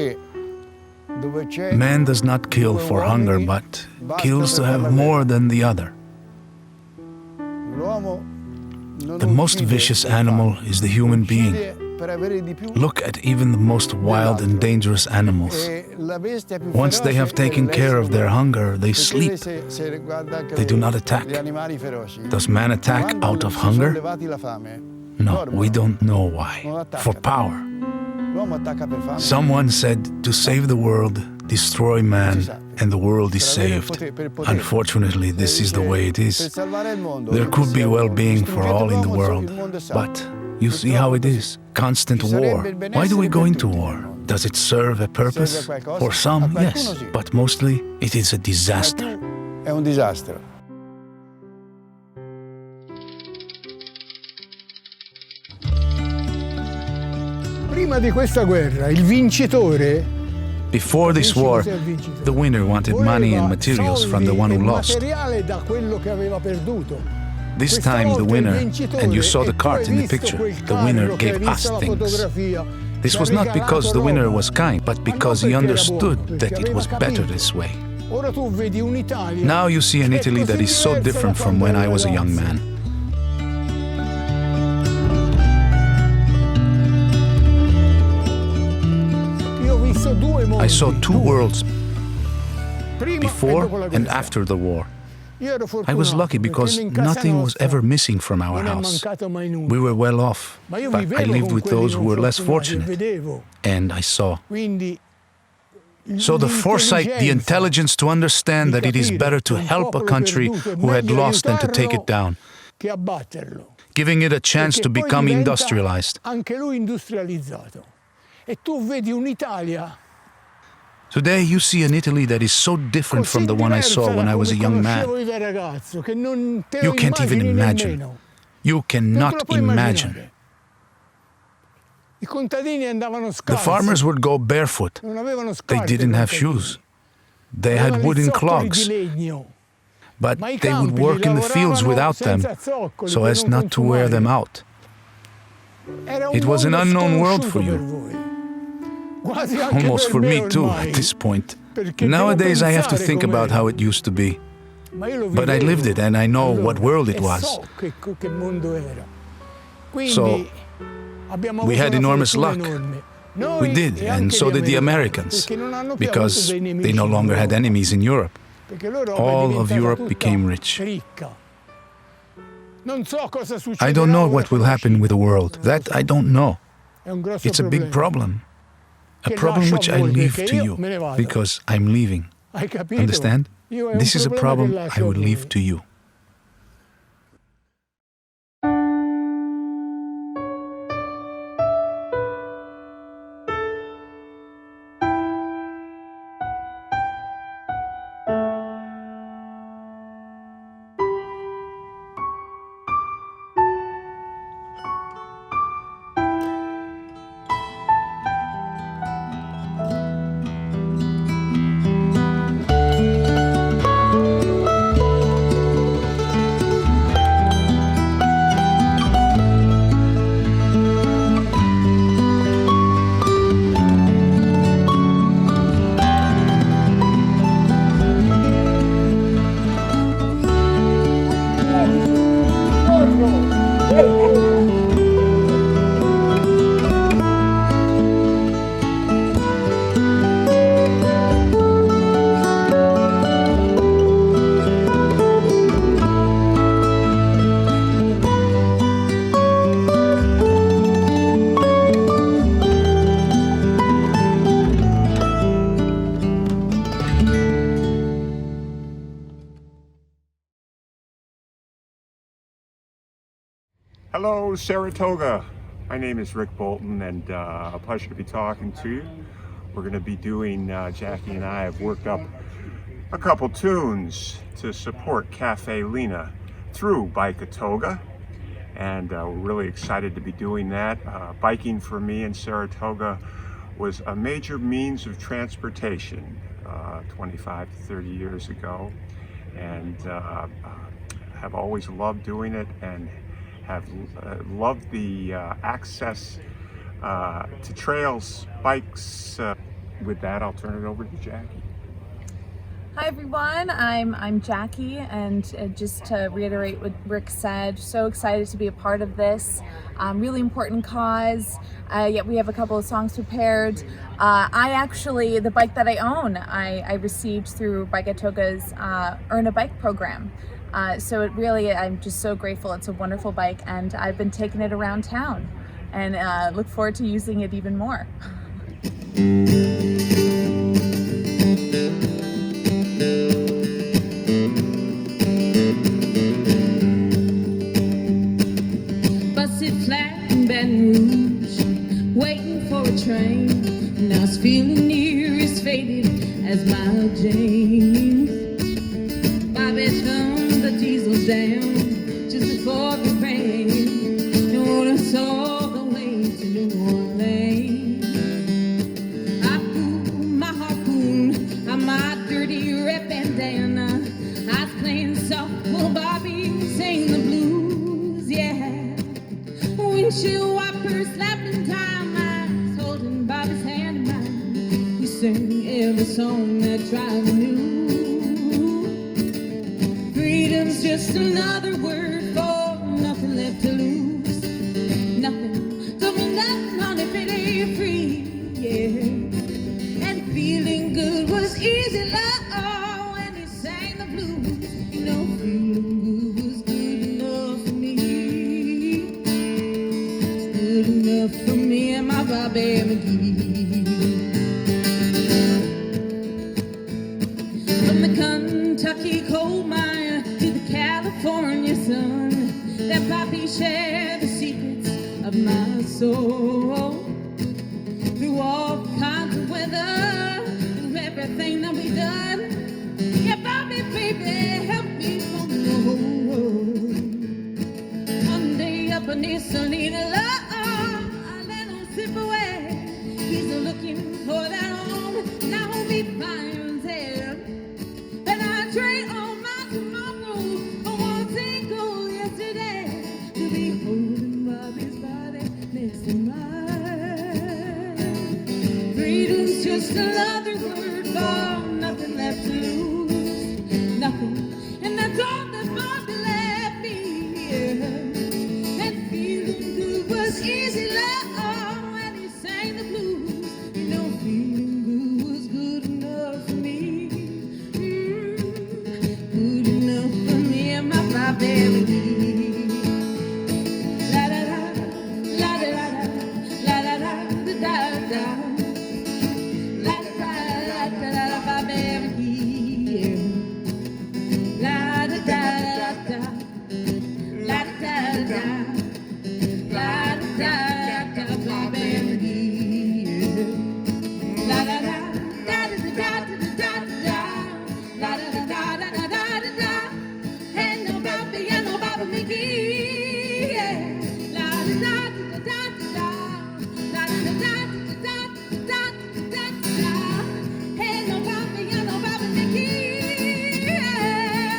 Man does not kill for hunger, but kills to have more than the other. The most vicious animal is the human being. Look at even the most wild and dangerous animals. Once they have taken care of their hunger, they sleep. They do not attack. Does man attack out of hunger? No, we don't know why. For power. Someone said, to save the world, destroy man, and the world is saved. Unfortunately, this is the way it is. There could be well-being for all in the world, but you see how it is. Constant war. Why do we go into war? Does it serve a purpose? For some, yes, but mostly it is a disaster. È un disastro. Prima di questa guerra, il vincitore Before this war, the winner wanted money and materials from the one who lost. This time the winner, and you saw the cart in the picture, the winner gave us things. This was not because the winner was kind, but because he understood that it was better this way. Now you see an Italy that is so different from when I was a young man. I saw two worlds, before and after the war. I was lucky because nothing was ever missing from our house. We were well off, but I lived with those who were less fortunate, and I saw. So the foresight, the intelligence to understand that it is better to help a country who had lost than to take it down, giving it a chance to become industrialized. Today you see an Italy that is so different from the one I saw when I was a young man. You can't even imagine. You cannot imagine. The farmers would go barefoot. They didn't have shoes. They had wooden clogs. But they would work in the fields without them, so as not to wear them out. It was an unknown world for you. Almost for me too, at this point. Nowadays I have to think about how it used to be. But I lived it and I know what world it was. So, we had enormous luck. We did, and so did the Americans, because they no longer had enemies in Europe. All of Europe became rich. I don't know what will happen with the world. That I don't know. It's a big problem. A problem which I leave to you, because I'm leaving. Understand? This is a problem I would leave to you. Hello, Saratoga. My name is Rick Bolton, and a pleasure to be talking to you. We're going to be doing, Jackie and I have worked up a couple tunes to support Caffe Lena through Bikeatoga, and we're really excited to be doing that. Biking for me in Saratoga was a major means of transportation 25 to 30 years ago, and have always loved doing it, and have loved the access to trails, bikes. With that, I'll turn it over to Jackie. Hi everyone, I'm Jackie, and just to reiterate what Rick said, so excited to be a part of this really important cause. Yet we have a couple of songs prepared. The bike that I own, I received through Bikeatoga's Earn a Bike program. So I'm just so grateful. It's a wonderful bike, and I've been taking it around town, and look forward to using it even more. Busted flat in Baton Rouge, waiting for a train, and I was feeling near as faded as my James. Bobby thumbed the diesel down just before the rain, and when I saw the way to New Orleans, I pulled my harpoon on my dirty red bandana. I was playing soft while Bobby sang the blues, yeah. Windshield wipers slapping time, I was holding Bobby's hand in mine. We sang every song that Driver knew. Freedom's just another word for nothing left to lose. Nothing, don't mean nothing on if it ain't free, yeah. And feeling good was easy, love, when he sang the blues. You know, feeling good was good enough for me. Good enough for me and my Bobby McGee. From the Kentucky coal mine to the California sun, that Bobby shared the secrets of my soul. Through all kinds of weather, through everything that we've done, yeah, Bobby, baby, help me from the whole world. One day up in Salina, love, I let him slip away. He's looking for that home, now he finds him. And I trade all my tomorrow for one single yesterday, to be holding Bobby's body next to mine. Freedom's just another word for nothing left to lose. Nothing, and that's all that Bobby left me, yeah. And feeling good was easy, love, when he sang the blues. You know, feeling good was good enough for me. Good enough for me and my Bobby McGee. La da da, la da da da, la da da da da da. La da da da da da, Bobby McGee. La da da da, la da da da, la da da da, Bobby McGee. La da da da da da da da da, la da da da da da da da. Ain't no Bobby McGee, yeah. La da da da da da, la da da da da da da. Ain't no Bobby McGee, yeah.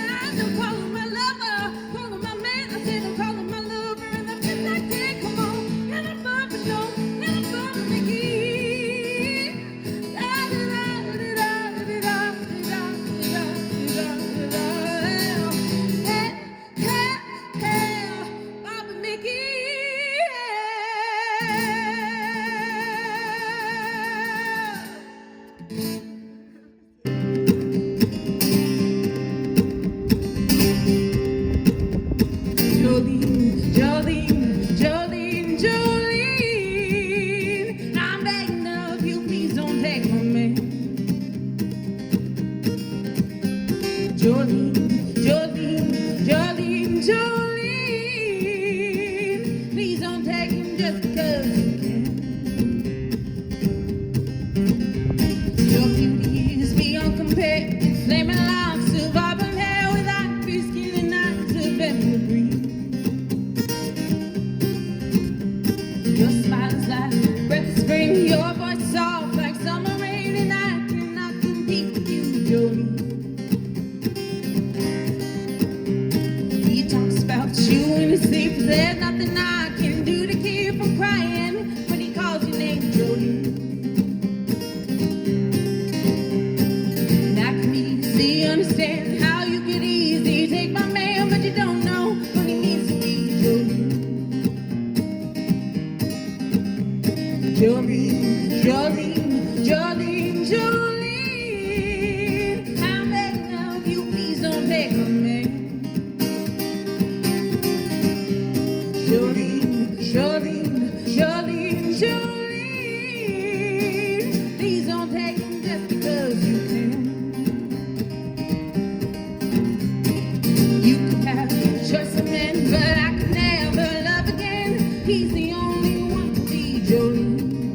I don't call him my lover, call him my man. I said I call him my lover, and I feel like that. Come on, and I'm Bobby, no, and I'm Bobby McGee. La da da da da da da da da da da. Hey, hey, hey, Bobby McGee. Jolene, Jolene, Jolene, Jolene, I'm begging of you, please don't take my man. Jolene, Jolene, Jolene, Jolene, pair of flaming locks of auburn hair with ivory skin and eyes of emerald green. Your smile is like a breath of spring, your voice soft like summer rain, and I cannot compete with you, Jolene. He talks about you in his sleep, there's nothing I can do to keep from crying when he calls your name, Jolene. And I can easily understand how you could easily take my man, but you don't know what he means to me, Jolene. Jolene, Jolene, Jolene, Jolene, I'm begging of you, please don't take my man. Jolene, Jolene, Jolene, Jolene, please don't take him just because you can. You can have your choice of men, but I could never love again. He's the only one for me, Jolene.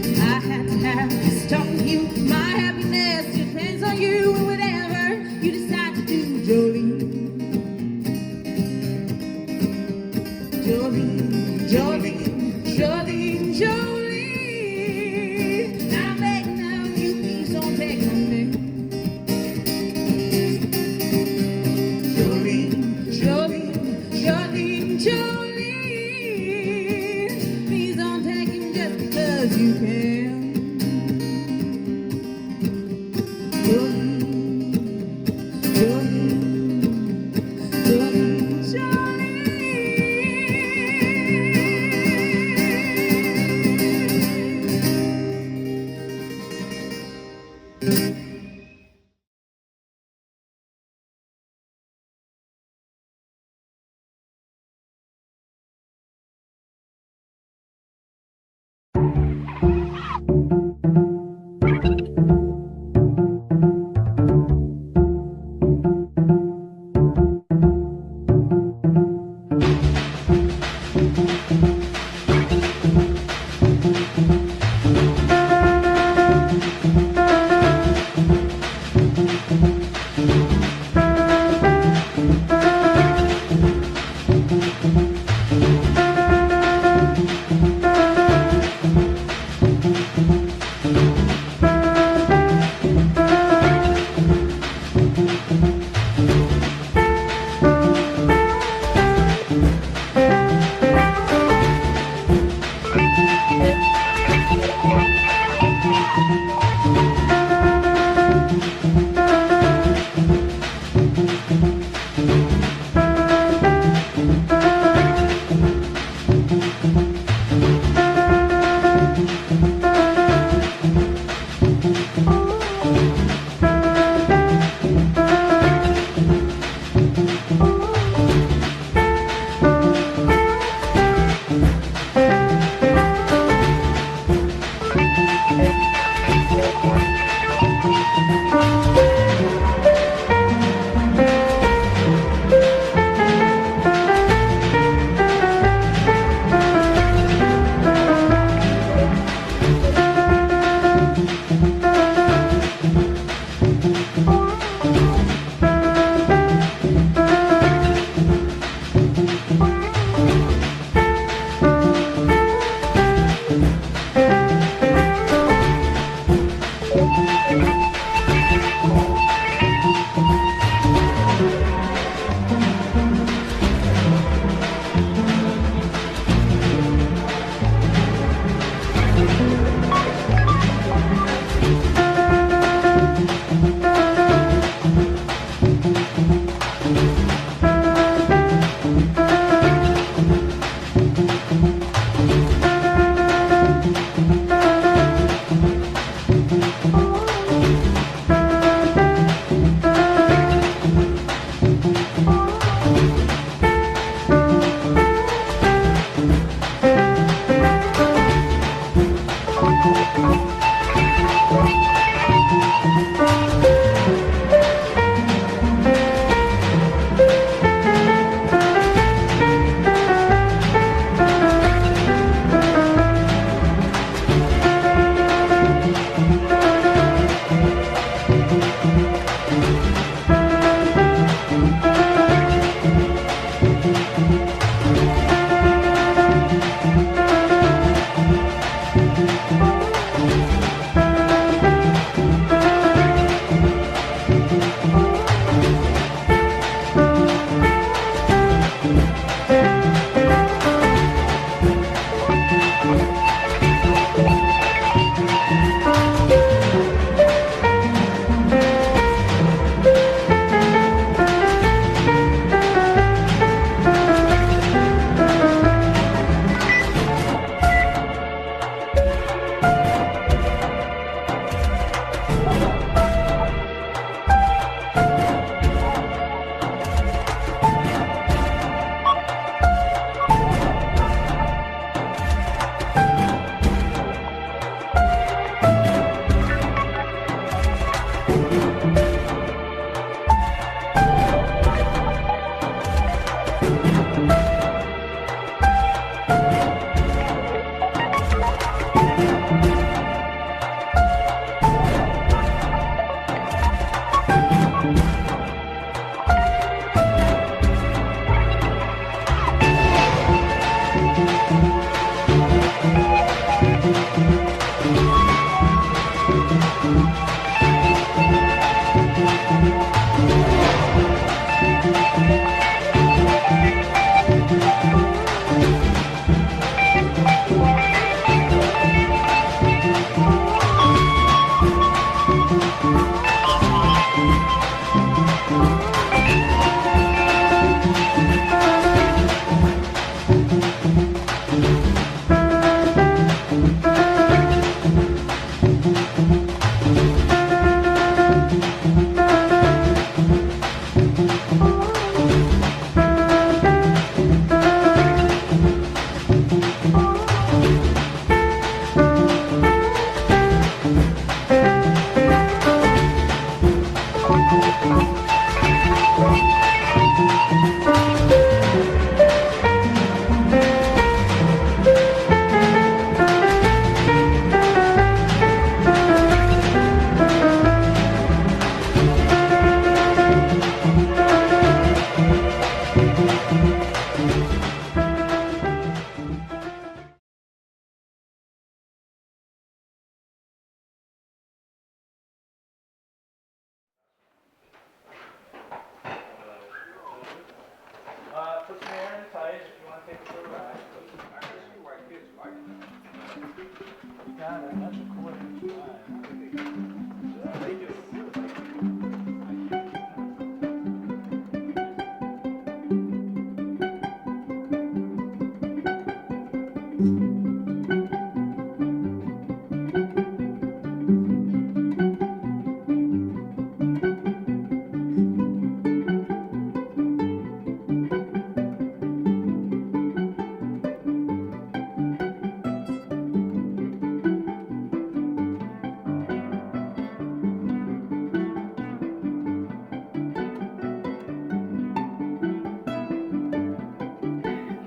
I had to have this talk with you. My happiness depends on you and whatever you decide to do, Jolene. Jolene, Jolene, Jolene, Jolene, I'm begging of you, please don't take my man. Jolene, Jolene, Jolene, Jolene, please don't take him just because you can. Jolene, Jolene, Jolene, Jolene.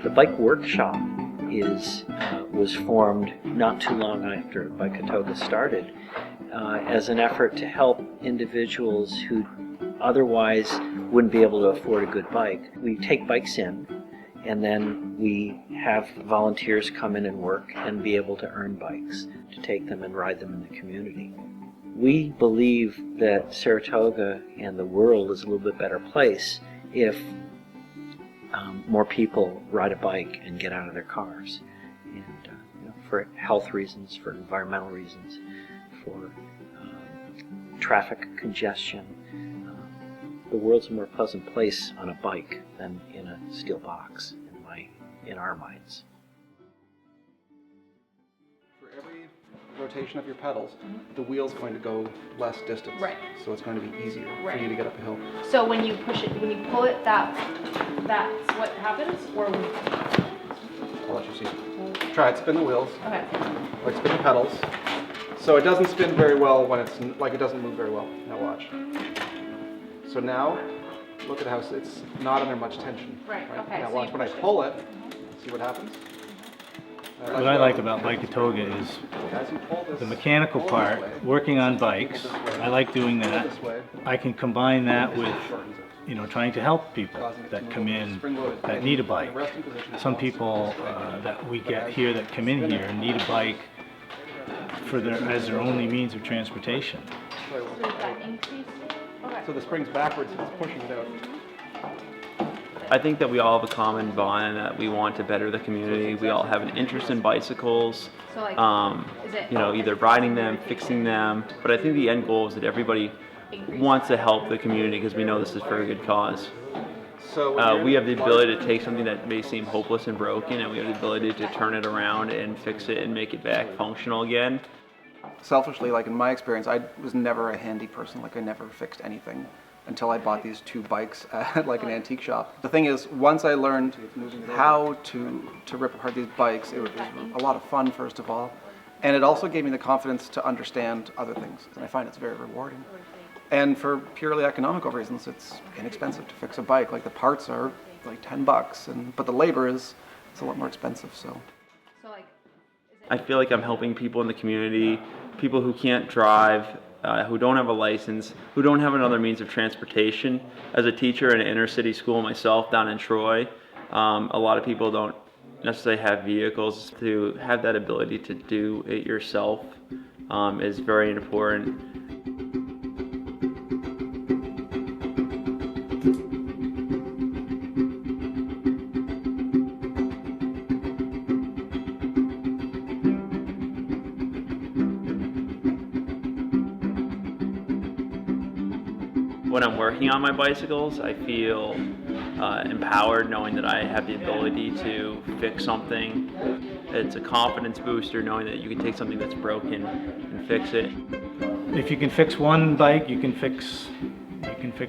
The bike workshop was formed not too long after Bikeatoga started as an effort to help individuals who otherwise wouldn't be able to afford a good bike. We take bikes in, and then we have volunteers come in and work and be able to earn bikes, to take them and ride them in the community. We believe that Saratoga and the world is a little bit better place if more people ride a bike and get out of their cars, and for health reasons, for environmental reasons, for traffic congestion. The world's a more pleasant place on a bike than in a steel box, in our minds. For every rotation of your pedals, the wheel's going to go less distance. Right. So it's going to be easier Right. for you to get up a hill. So when you push it, when you pull it, that's what happens, or I'll let you see. Try it, spin the wheels. okay. Like spin the pedals. So it doesn't spin very well when it's, like it doesn't move very well. Now watch. So now, look at how it's not under much tension. Right, okay, Now so watch, you when I push it. pull it, see what happens? What I like about Bikeatoga is the mechanical part, working on bikes. I like doing that. I can combine that with, trying to help people that come in that need a bike. Some people that we get here that come in here need a bike as their only means of transportation. So the spring's backwards, it's pushing it out. I think that we all have a common bond that we want to better the community. We all have an interest in bicycles, So like, either riding them, fixing them. But I think the end goal is that everybody wants to help the community because we know this is for a good cause. So we have the ability to take something that may seem hopeless and broken, and we have the ability to turn it around and fix it and make it back functional again. Selfishly, like in my experience, I was never a handy person. Like I never fixed anything until I bought these two bikes at like an antique shop. The thing is, once I learned how to rip apart these bikes, it was a lot of fun, first of all, and it also gave me the confidence to understand other things, and I find it's very rewarding. And for purely economical reasons, it's inexpensive to fix a bike. Like the parts are like $10, but the labor it's a lot more expensive. So I feel like I'm helping people in the community, people who can't drive, who don't have a license, who don't have another means of transportation. As a teacher in an inner city school myself down in Troy, a lot of people don't necessarily have vehicles. To have that ability to do it yourself is very important. When I'm working on my bicycles, I feel empowered knowing that I have the ability to fix something. It's a confidence booster knowing that you can take something that's broken and fix it. If you can fix one bike, you can fix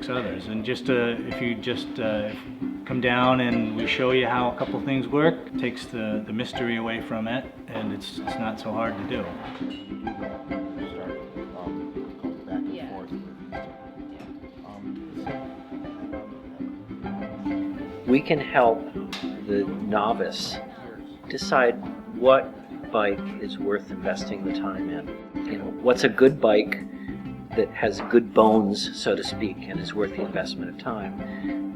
others. And if you just come down and we show you how a couple things work, it takes the mystery away from it, and it's not so hard to do. We can help the novice decide what bike is worth investing the time in. What's a good bike that has good bones, so to speak, and is worth the investment of time,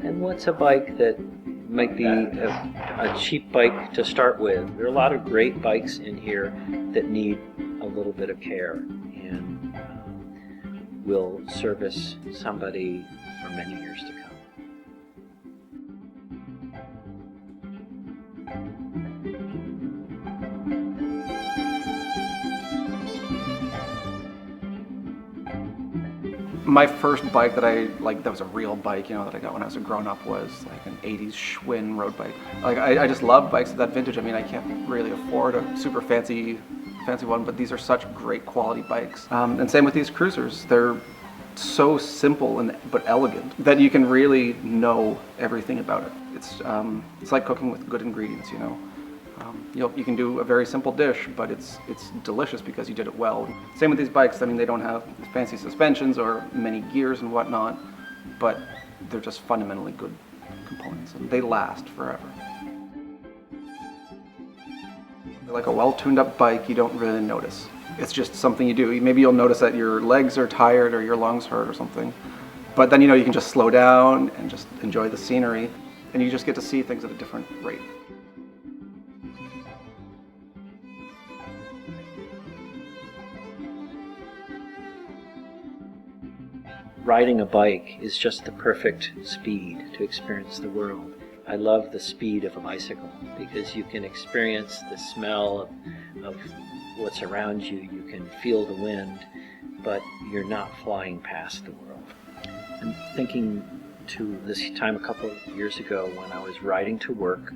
and what's a bike that might be a cheap bike to start with. There are a lot of great bikes in here that need a little bit of care and will service somebody for many years to come. My first bike that that was a real bike, that I got when I was a grown-up was like an 80s Schwinn road bike. Like I just love bikes of that vintage. I mean, I can't really afford a super fancy one, but these are such great quality bikes. And same with these cruisers. They're so simple but elegant that you can really know everything about it. It's like cooking with good ingredients, you can do a very simple dish, but it's delicious because you did it well. Same with these bikes. I mean, they don't have fancy suspensions or many gears and whatnot, but they're just fundamentally good components, and they last forever. Like a well-tuned up bike, you don't really notice. It's just something you do. Maybe you'll notice that your legs are tired or your lungs hurt or something, but then you can just slow down and just enjoy the scenery, and you just get to see things at a different rate. Riding a bike is just the perfect speed to experience the world. I love the speed of a bicycle because you can experience the smell of what's around you. You can feel the wind, but you're not flying past the world. I'm thinking to this time a couple of years ago when I was riding to work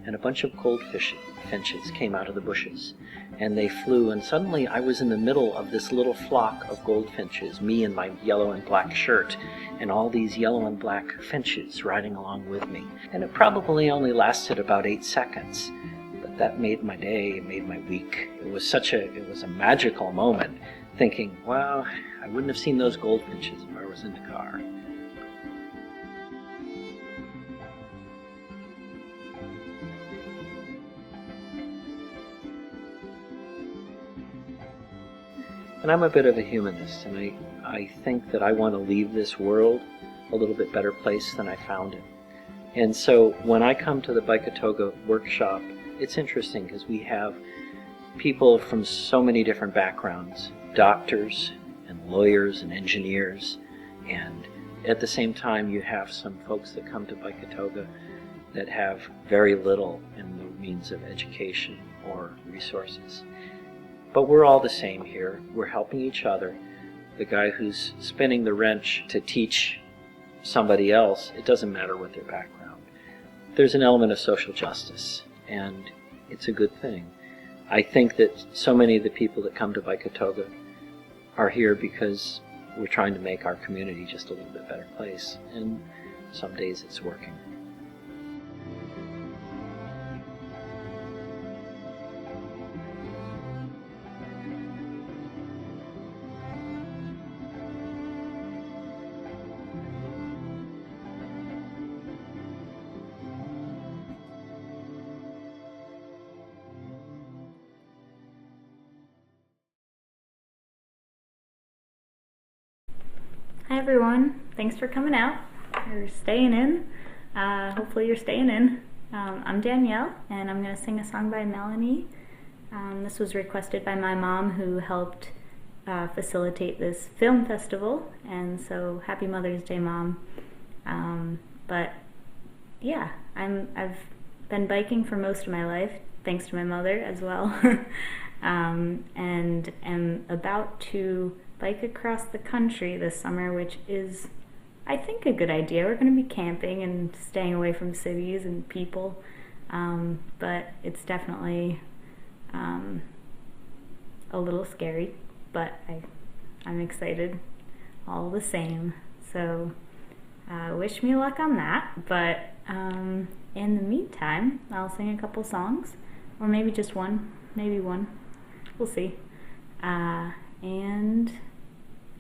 and a bunch of goldfinches came out of the bushes and they flew, and suddenly I was in the middle of this little flock of goldfinches, me in my yellow and black shirt, and all these yellow and black finches riding along with me. And it probably only lasted about 8 seconds, but that made my day, it made my week. It was a magical moment, thinking, wow, I wouldn't have seen those goldfinches if I was in the car. And I'm a bit of a humanist, and I think that I want to leave this world a little bit better place than I found it. And so when I come to the Bikeatoga workshop, it's interesting because we have people from so many different backgrounds, doctors and lawyers and engineers, and at the same time you have some folks that come to Bikeatoga that have very little in the means of education or resources. But we're all the same here. We're helping each other. The guy who's spinning the wrench to teach somebody else, it doesn't matter what their background. There's an element of social justice, and it's a good thing. I think that so many of the people that come to Bikeatoga are here because we're trying to make our community just a little bit better place, and some days it's working. Hi everyone, thanks for coming out or staying in. Hopefully you're staying in. I'm Danielle and I'm going to sing a song by Melanie. This was requested by my mom who helped facilitate this film festival, and so happy Mother's Day, Mom. But yeah, I've been biking for most of my life, thanks to my mother as well, and am about to bike across the country this summer, which is, I think, a good idea. We're going to be camping and staying away from cities and people, but it's definitely a little scary, but I'm excited all the same. So wish me luck on that, but in the meantime, I'll sing a couple songs, or maybe just one, maybe one. We'll see. And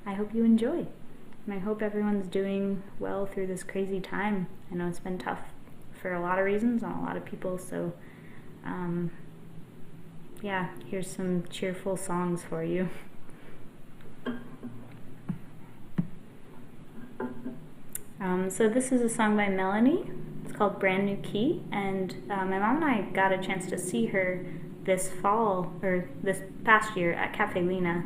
I hope you enjoy. And I hope everyone's doing well through this crazy time. I know it's been tough for a lot of reasons on a lot of people, so yeah, here's some cheerful songs for you. So this is a song by Melanie. It's called Brand New Key, and my mom and I got a chance to see her this past year at Caffe Lena.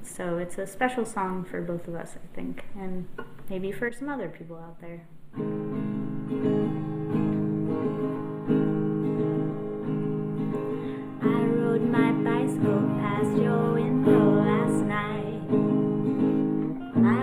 So it's a special song for both of us, I think, and maybe for some other people out there. I rode my bicycle past your window last night. I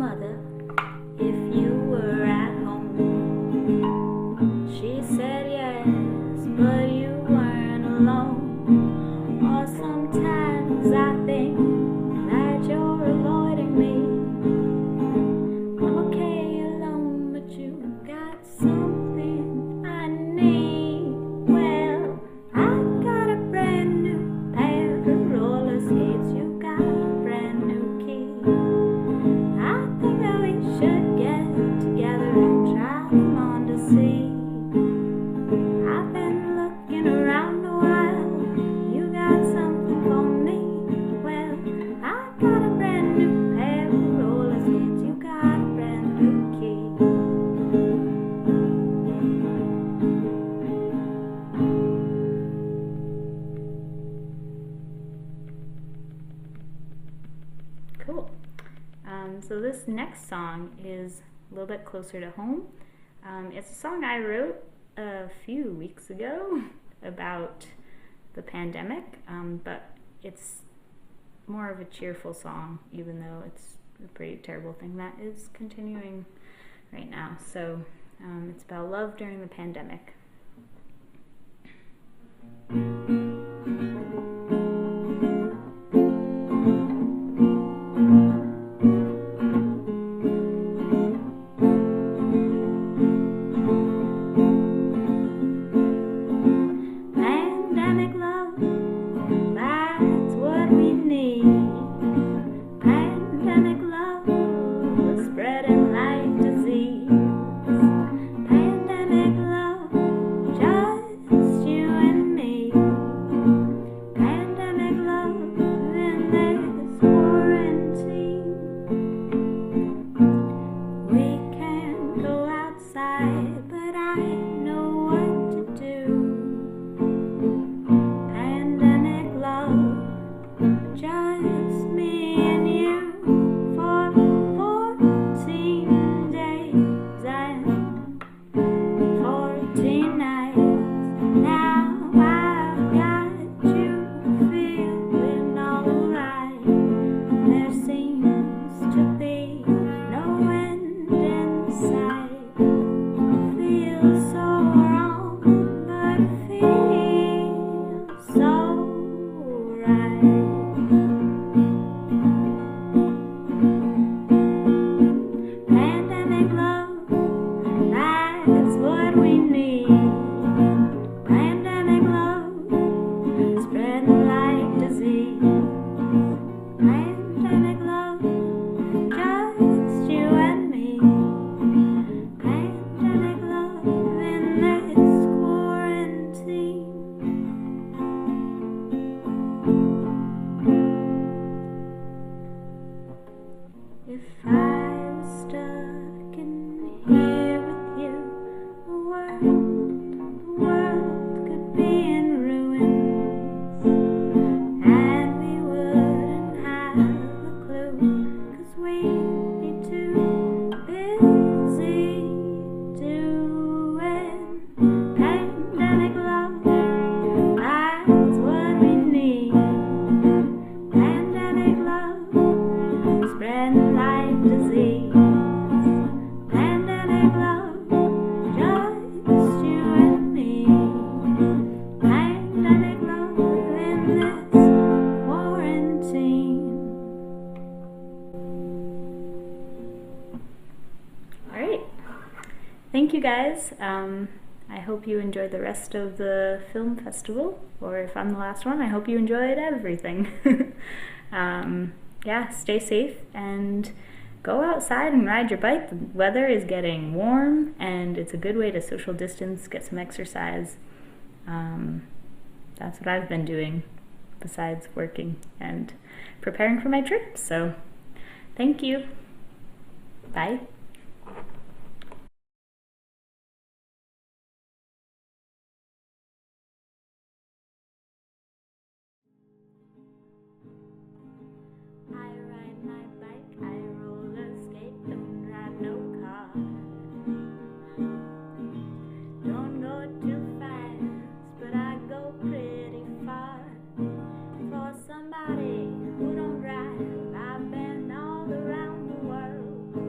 mother if you were at home. She said yes, but you weren't alone. Or sometimes I think that you're avoiding me. I'm okay alone, but you got something I need. Well, I got a brand new pair of roller skates. You got a brand new key. I think that we should get together and try them on to see. I've been looking around a while. You got something for me. Well, I got a brand new pair of roller skates. You got a brand new key. Cool. So this next song is a little bit closer to home. It's a song I wrote a few weeks ago about the pandemic, but it's more of a cheerful song, even though it's a pretty terrible thing that is continuing right now. So it's about love during the pandemic. Pandemic love, that's what we need. Pandemic love, spreading like disease. Pandemic love, just you and me. Pandemic love in this quarantine. We can't go outside, but I know what to do. Pandemic love, just me and you for 14 days and 14 nights. Now I've got you feeling alright. There seems to be no end in sight. Feels so wrong, but feels so right. Pandemic love, that's what we need. Pandemic love, spreading like disease. Pandemic love, just you and me. Pandemic love in this quarantine. If I was stuck in here with you, the world could be in ruins, and we wouldn't have a clue, 'cause we'd be too busy doing pandemic love. That's what we need. Pandemic love, spreading like disease. Pandemic love, just you and me. Pandemic love in this quarantine. All right. Thank you guys. I hope you enjoyed the rest of the film festival, or if I'm the last one, I hope you enjoyed everything. Yeah, stay safe and go outside and ride your bike. The weather is getting warm and it's a good way to social distance, get some exercise. That's what I've been doing besides working and preparing for my trip. So thank you. Bye. I ride my bike, I roller skate, don't drive no car. Don't go too fast, but I go pretty far. For somebody who don't drive, I've been all around the world.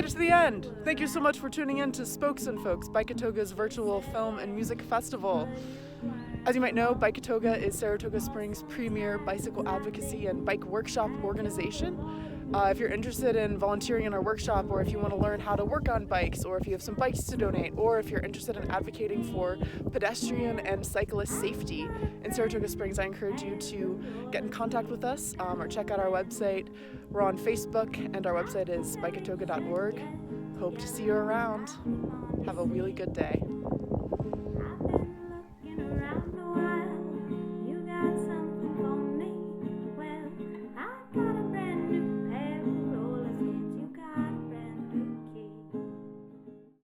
to the end. Thank you so much for tuning in to Spokes and Folks, Bikeatoga's virtual film and music festival. As you might know, Bikeatoga is Saratoga Springs' premier bicycle advocacy and bike workshop organization. If you're interested in volunteering in our workshop, or if you want to learn how to work on bikes, or if you have some bikes to donate, or if you're interested in advocating for pedestrian and cyclist safety in Saratoga Springs, I encourage you to get in contact with us or check out our website. We're on Facebook, and our website is bikeatoga.org. Hope to see you around. Have a really good day.